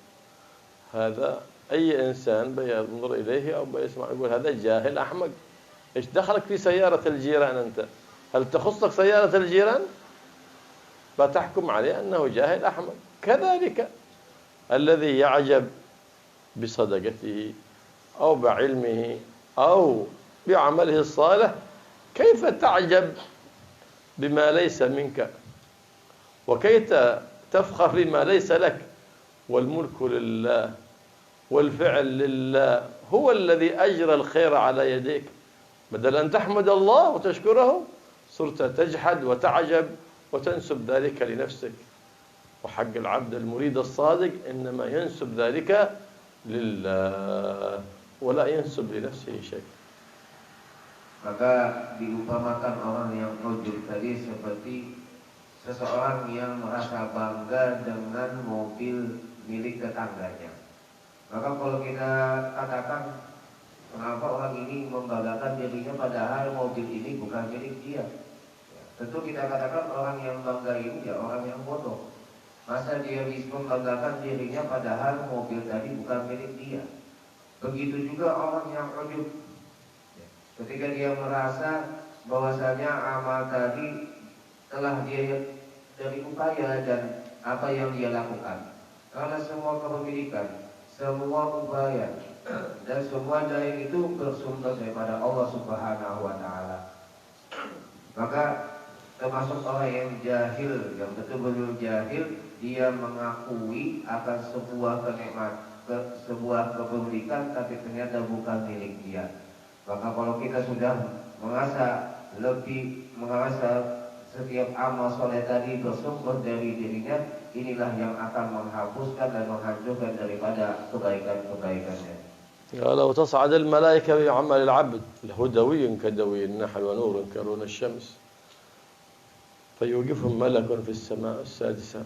Speaker 1: هذا أي إنسان بينظر إليه أو بيسمع يقول هذا جاهل أحمق. إيش دخلك في سيارة الجيران أنت؟ هل تخصك سيارة الجيران؟ فتحكم عليه أنه جاهل أحمق. كذلك الذي يعجب بصدقته أو بعلمه أو بعمله الصالح، كيف تعجب بما ليس منك؟ وكيف تفخر بما ليس لك؟ والملك لله والفعل لله، هو الذي أجرى الخير على يديك. بدل أن تحمد الله وتشكره صرت تجحد وتعجب وتنسب ذلك لنفسك. وحق العبد المريد الصادق إنما ينسب ذلك لله ولا ينسب لنفسه شيء.
Speaker 2: Maka diumpamakan orang yang ujub tadi seperti seseorang yang merasa bangga dengan mobil milik tetangganya. Maka kalau kita katakan, kenapa orang ini membanggakan dirinya padahal mobil ini bukan milik dia? Tentu kita katakan orang yang bangga ini ya orang yang bodoh. Masa dia bisa membanggakan dirinya padahal mobil tadi bukan milik dia? Begitu juga orang yang ujub. Ketika dia merasa bahwasanya amal tadi telah dia dari upaya dan apa yang dia lakukan. Karena semua kepemilikan, semua upaya dan semua daya itu bersumber daripada Allah Subhanahu wa taala. Maka termasuk orang yang jahil, yang betul-betul jahil, dia mengakui akan sebuah sebuah kepemilikan tapi ternyata bukan milik dia. Maka kalau kita sudah merasa setiap amal soleh tadi bersumber dari dirinya, inilah yang akan menghapuskan dan menghancurkan daripada kebaikan-kebaikannya.
Speaker 1: لو تصعد الملائكة بعمل العبد لهدوي كدوي النحل ونور كنور الشمس فيوقفهم ملك في السماء السادسة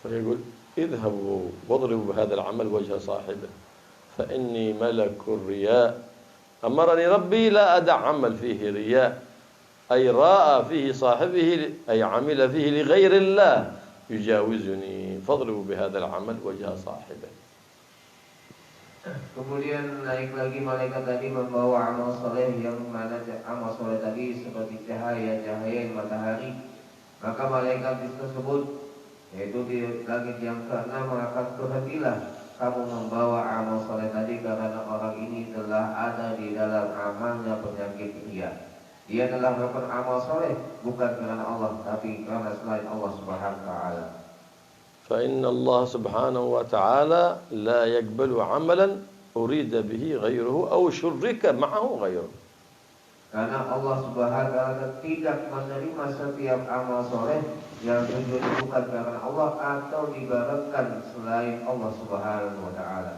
Speaker 1: فيقول اذهبوا واضربوا بهذا العمل وجه صاحبه فإني ملك الرياء أمرني ربي لا أدع عمل فيه رياء أي راى فيه صاحبه أي عمل فيه لغير الله يجاوزني فاضربوا بهذا العمل وجه صاحبه.
Speaker 2: Kemudian naik lagi malaikat tadi membawa amal soleh, yang mana amal soleh tadi seperti cahaya matahari. Maka malaikat tersebut, yaitu di langit yang keenam, akan berhentilah kamu membawa amal soleh tadi, karena orang ini telah ada di dalam amalnya penyakit ria. Dia telah melakukan amal soleh bukan karena Allah, tapi karena selain Allah Subhanahu wa taala.
Speaker 1: فإن الله سبحانه وتعالى لا يقبل عملا أريد به غيره أو شرك معه غيره.
Speaker 2: Karena Allah Subhanahu wa taala tidak menerima setiap amal soleh yang tujuannya bukan karena Allah atau dibarengkan selain Allah Subhanahu wa taala.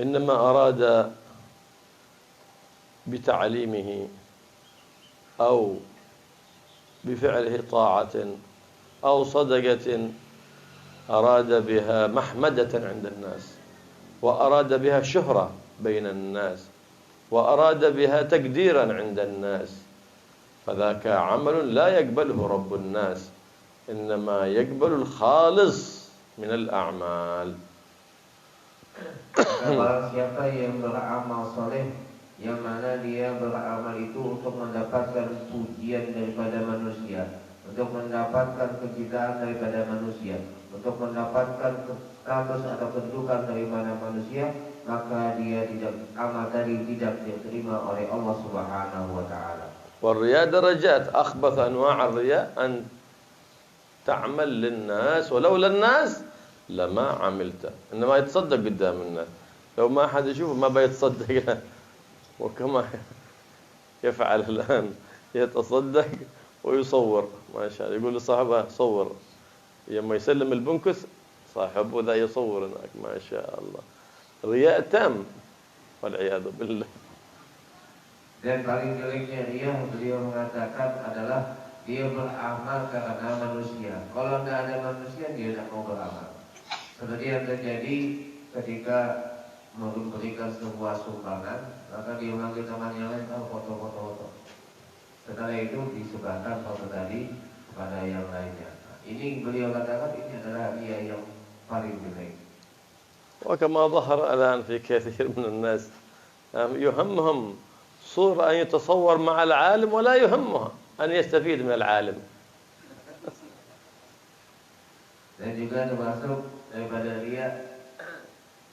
Speaker 1: إنما أراد بتعليمه أو بفعله طاعة أو صدقة أراد بها محمدة عند الناس وأراد بها شهرة بين الناس وأراد بها تقديرا عند الناس فذاك عمل لا يقبله رب الناس إنما يقبل الخالص من الأعمال.
Speaker 2: Barang siapa yang beramal soleh, yang mana dia beramal itu untuk mendapatkan pujian daripada manusia, untuk mendapatkan kecintaan daripada manusia, untuk mendapatkan status atau kedudukan dari mana manusia, maka dia amal tadi tidak diterima oleh Allah Subhanahu wa taala.
Speaker 1: والرياء درجات. أخبث أنواع الرياء أن تعمل للناس ولولا الناس لما عملته، إنما يتصدق قدام الناس، لو ما حد يشوفه ما بيتصدق. وكما يفعل الآن يتصدق ويصور، ما شاء الله، يقول لصاحبه صور، لما يسلم البنكس صاحبه ذا يصور هناك، ما شاء الله. رياء تام والعياذ بالله.
Speaker 2: Dan paling jeleknya riya, beliau mengatakan, adalah dia beramal karena manusia. Kalau tidak ada manusia, dia tidak mau beramal. Seperti yang terjadi ketika memberikan sebuah sumbangan, maka dia memanggil temannya lain, foto. Setelah itu disebarkan foto tadi kepada yang lainnya. Ini beliau katakan ini adalah riya yang paling jelek.
Speaker 1: وكما ظهر الآن في كثير من الناس يهمهم صورة أن يتصور مع العالم ولا يهمها أن يستفيد من العالم.
Speaker 2: Dan juga termasuk daripada riya,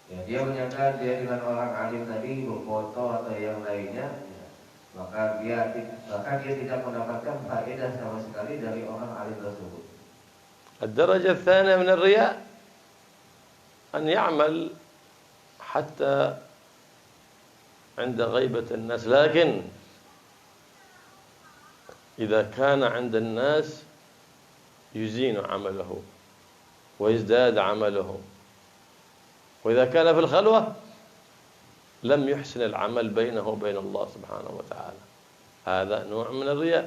Speaker 2: ya, dia menyangka dia dengan orang alim tadi berfoto atau yang lainnya, ya, maka dia tidak mendapatkan faedah sama sekali dari orang alim tersebut.
Speaker 1: الدرجة الثانية من الرياء أن يعمل حتى عند غيبة الناس، لكن إذا كان عند الناس يزين عمله ويزداد عمله، وإذا كان في الخلوة لم يحسن العمل بينه وبين الله سبحانه وتعالى. هذا نوع من الرياء.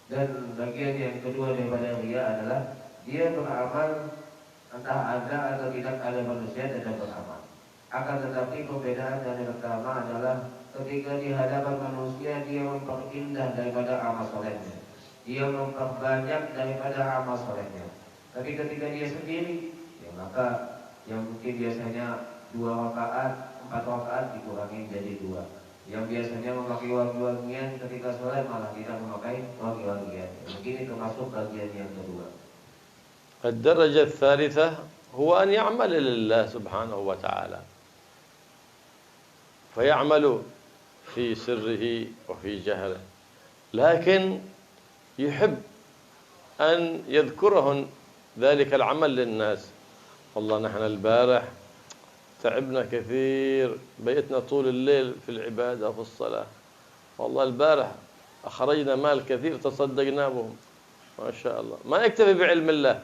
Speaker 2: Dan bagian yang kedua daripada riya adalah dia beramal entah ada atau tidak ada manusia, dan beramal. Akan tetapi perbedaan dari pertama adalah ketika di hadapan manusia dia memperindah daripada amal solehnya, dia memperbanyak daripada amal solehnya. Tapi ketika dia sendiri, ya maka yang mungkin biasanya 2 rakaat, 4 rakaat dikurangi jadi 2. Yang biasanya memakai wangi-wangian ketika sholat malah tidak memakai wangi-wangian. Mungkin itu termasuk bagian yang kedua.
Speaker 1: الدرجة الثالثة هو أن يعمل لله سبحانه وتعالى، فيعمل في سره وفي جهره، لكن يحب أن يذكرهن ذلك العمل للناس. والله نحن البارح تعبنا كثير، بيتنا طول الليل في العبادة وفي الصلاة، والله البارح أخرجنا مال كثير تصدقنا بهم ما شاء الله. ما يكتفي بعلم الله،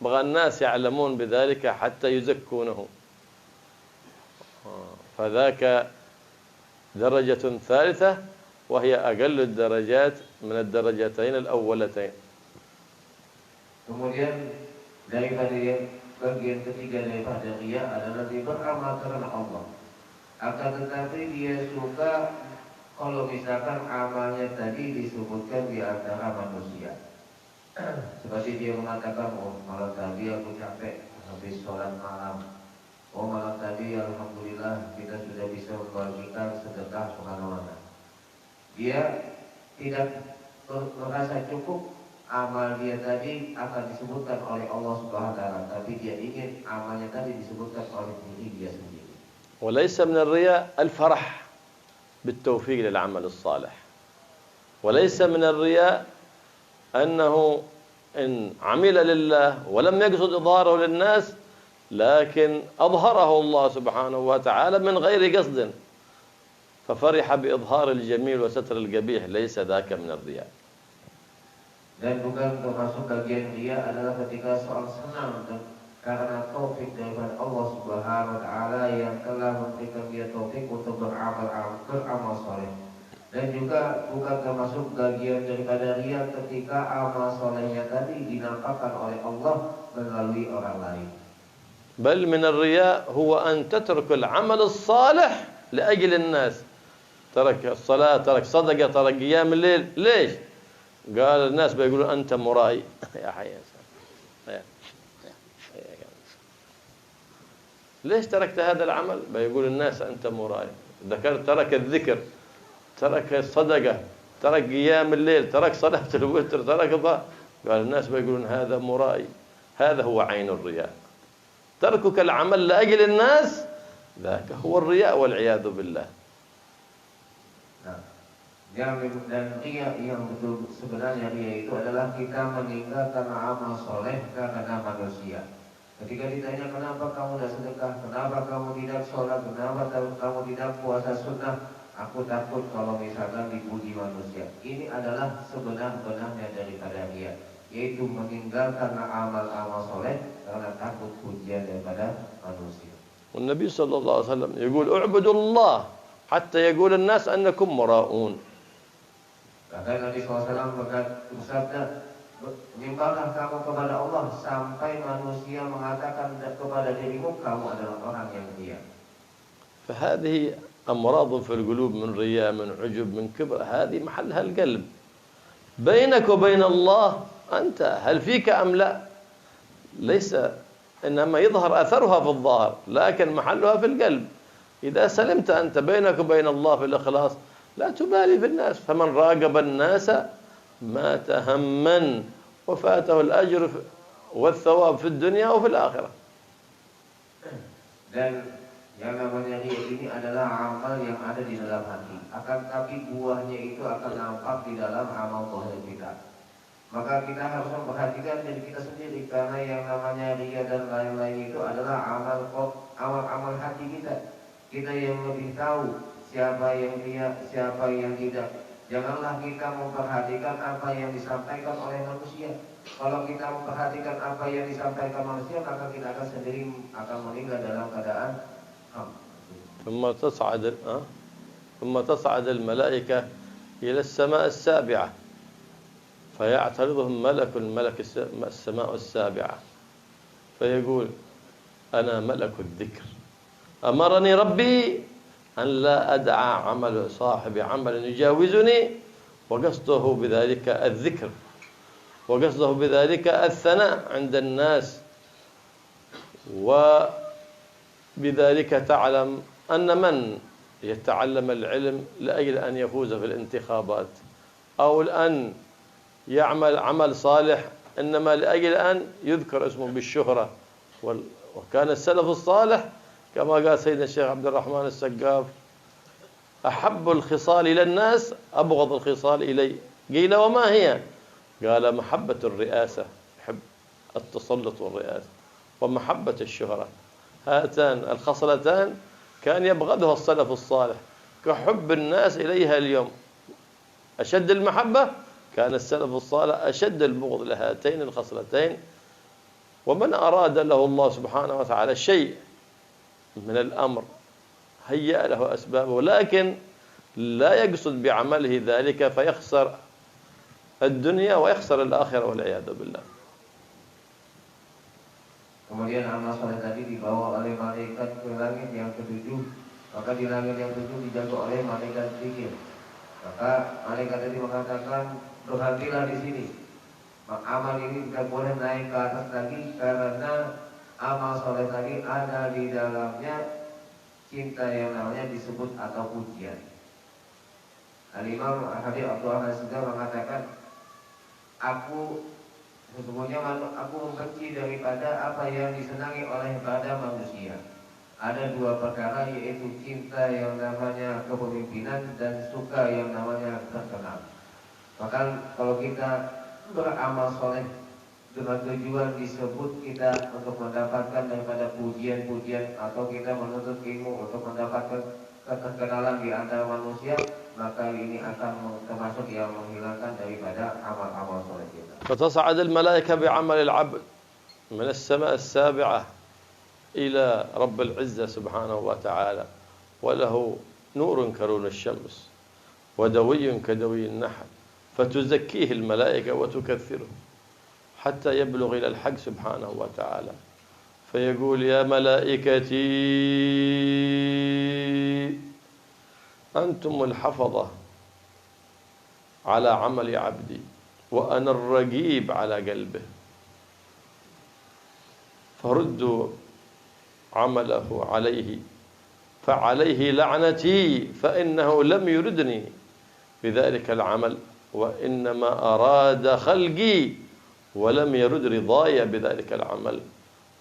Speaker 1: بغى الناس يعلمون بذلك حتى يزكونه، فذاك درجة ثالثة وهي أقل الدرجات من الدرجتين الأولتين.
Speaker 2: Kemudian daripada yang bagian ketiga daripada riya adalah dia beramal karena Allah. Akan tetapi dia suka kalau misalkan amalnya tadi disebutkan di antara manusia. Seperti dia mengatakan, oh malam tadi aku capek habis sholat malam. Oh malam tadi alhamdulillah kita sudah bisa membagikan sedekah kemana-mana. Dia tidak merasa cukup amal dia tadi akan disebutkan oleh Allah Subhanahu wa taala, tapi dia ingin amalnya tadi disebutkan oleh diri dia sendiri.
Speaker 1: وليس من الرياء الفرح بالتوفيق للعمل الصالح، وليس من الرياء أنه إن عمل لله ولم يقصد إظهاره للناس لكن أظهره الله سبحانه وتعالى من غير قصد ففرح بإظهار الجميل وستر القبيح، ليس ذاك من الرياء.
Speaker 2: Dan bukan termasuk bagian riya adalah ketika seorang senang karena taufik daripada Allah Subhanahu wa taala yang telah memberikan dia taufik untuk beramal saleh. Dan juga bukan termasuk bagian daripada riya ketika amal solehnya tadi dinampakkan oleh Allah melalui orang lain.
Speaker 1: بل من الرياء هو أن تترك العمل الصالح لأجل الناس. ترك الصلاة، ترك صدقة، ترك قيام الليل، ليش؟ قال الناس بيقولون أنت مرائي. يا حي ليش تركت هذا العمل؟ بيقول الناس أنت مرائي. ترك الذكر، ترك الصدقة، ترك قيام الليل، ترك صلاة الوتر، ترك الظهر، قال الناس بيقولون هذا مرائي. هذا هو عين الرياء. تركك العمل لأجل الناس ذاك هو الرياء والعياذ بالله.
Speaker 2: Dan riya yang betul sebenarnya riya itu adalah kita meninggalkan amal soleh karena manusia. Ketika ditanya kenapa kamu tidak sedekah, kenapa kamu tidak sholat, kenapa kamu tidak puasa sunnah, aku takut kalau misalkan dipuji manusia. Ini adalah sebenar-benarnya daripada riya, yaitu meninggalkan amal-amal soleh karena takut pujian daripada manusia.
Speaker 1: والنبي صلى الله عليه وسلم يقول اعبدوا الله حتى يقول الناس أنكم مراؤون.
Speaker 2: Bahkan Nabi SAW bersabda, menyembahlah kamu kepada Allah sampai manusia mengatakan kepada dirimu kamu adalah orang yang riya.
Speaker 1: فهذه أمراض في القلوب من رياء، من عجب، من كبر، هذه محلها القلب. بينك وبين الله أنت هل فيك أم لا؟ ليس، إنما يظهر أثرها في الظاهر لكن محلها في القلب. إذا سلمت أنت بينك وبين الله في الإخلاص لا تبالي في الناس. فمن راقب الناس مات همًا وفاته الأجر والثواب في الدنيا وفي الآخرة.
Speaker 2: Dan yang namanya riya ini adalah amal yang ada di dalam hati. Akan tapi buahnya itu akan nampak di dalam amal zahir kita. Maka kita harus memperhatikan diri kita sendiri, karena yang namanya riya dan lain-lain itu adalah amal hati kita. Kita yang lebih tahu siapa yang riya, siapa yang tidak. Janganlah kita memperhatikan apa yang disampaikan oleh manusia. Kalau kita memperhatikan apa yang disampaikan manusia, maka kita akan sendiri akan meninggal dalam keadaan
Speaker 1: ثم تصعد الملائكة إلى السماء السابعة فيعترضهم ملك السماء السابعة فيقول أنا ملك الذكر أمرني ربي أن لا أدعى عمل صاحب عمل يجاوزني، وقصده بذلك الذكر، وقصده بذلك الثناء عند الناس، وبذلك تعلم أن من يتعلم العلم لأجل أن يفوز في الانتخابات، أو أن يعمل عمل صالح إنما لأجل أن يذكر اسمه بالشهرة. وكان السلف الصالح كما قال سيدنا الشيخ عبد الرحمن السقاف: أحب الخصال إلى الناس أبغض الخصال إلي. قيل: وما هي؟ قال: محبة الرئاسة، يحب التسلط والرئاسة، ومحبة الشهرة. هاتان الخصلتان كان يبغضها السلف الصالح كحب الناس إليها اليوم. أشد المحبة كان السلف الصالح أشد البغض لهاتين الخصلتين. ومن أراد له الله سبحانه وتعالى شيء من الأمر هيأ له أسبابه، لكن لا يقصد بعمله ذلك فيخسر الدنيا ويخسر الآخرة والعياذ بالله.
Speaker 2: Kemudian amal soleh tadi dibawa oleh malaikat ke langit yang ketujuh, maka di langit yang ketujuh dijaga oleh malaikat zikir. Maka malaikat tadi mengatakan, berhentilah di sini. Amal ini tidak boleh naik ke atas lagi karena amal soleh tadi ada di dalamnya cinta yang namanya disebut atau pujian. Al-Imam Habib Abdul Rahman As-Segaf mengatakan, sesungguhnya aku membenci daripada apa yang disenangi oleh pada manusia. Ada dua perkara, yaitu cinta yang namanya kepemimpinan dan suka yang namanya terkenal. Maka kalau kita beramal soleh dengan tujuan disebut kita untuk mendapatkan daripada pujian-pujian, atau kita menuntut ilmu untuk mendapatkan keterkenalan di antara manusia, maka ini akan termasuk yang menghilangkan daripada amal-amal soleh kita.
Speaker 1: فتصعد الملائكة بعمل العبد من السماء السابعة إلى رب العزة سبحانه وتعالى، وله نور كنور الشمس ودوي كدوي النحل، فتزكيه الملائكة وتكثره حتى يبلغ إلى الحق سبحانه وتعالى، فيقول: يا ملائكتي أنتم الحفظة على عمل عبدي، وأنا الرقيب على قلبه، فردوا عمله عليه، فعليه لعنتي، فإنه لم يردني بذلك العمل، وإنما أراد خلقي ولم يرد رضاي بذلك العمل،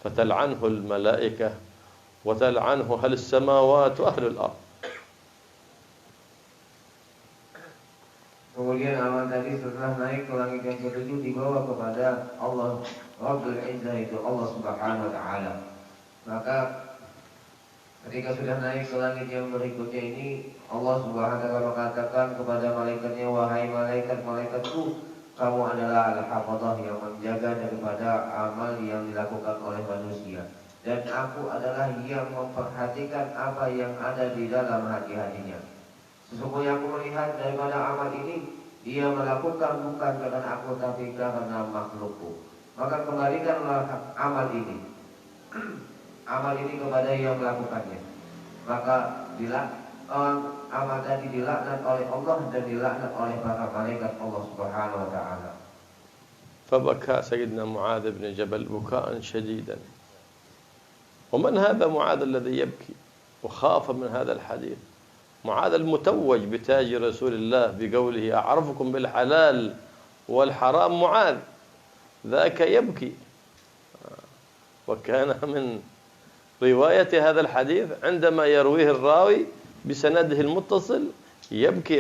Speaker 1: فتلعنه الملائكة وتلعنه أهل السماوات وأهل الأرض.
Speaker 2: Kemudian amal tadi setelah naik ke langit yang ketujuh dibawa kepada Allah Rabbul Izzah, itu Allah Subhanahu wa Ta'ala. Maka ketika sudah naik ke langit yang berikutnya ini, Allah Subhanahu wa Ta'ala mengatakan kepada malaikatnya: wahai malaikatku, kamu adalah al-hafadhah yang menjaga daripada amal yang dilakukan oleh manusia, dan aku adalah yang memperhatikan apa yang ada di dalam hati-hatinya. Sesungguhnya aku melihat daripada amal ini, dia melakukan bukan karena aku, tapi karena makhlukku. Maka kembalikanlah amal ini amal ini kepada yang melakukannya. Maka amal tadi dilaknat oleh Allah dan dilaknat oleh para malaikat Allah Subhanahu wa Ta'ala.
Speaker 1: فبكى سيدنا معاذ بن جبل بكاء شديدا. ومن هذا معاذ الذي يبكي وخاف من هذا الحديث؟ معاذ المتوج بتاج رسول الله بقوله: أعرفكم بالحلال والحرام معاذ، ذاك يبكي. وكان من رواية هذا الحديث عندما يرويه الراوي بسنده المتصل يبكي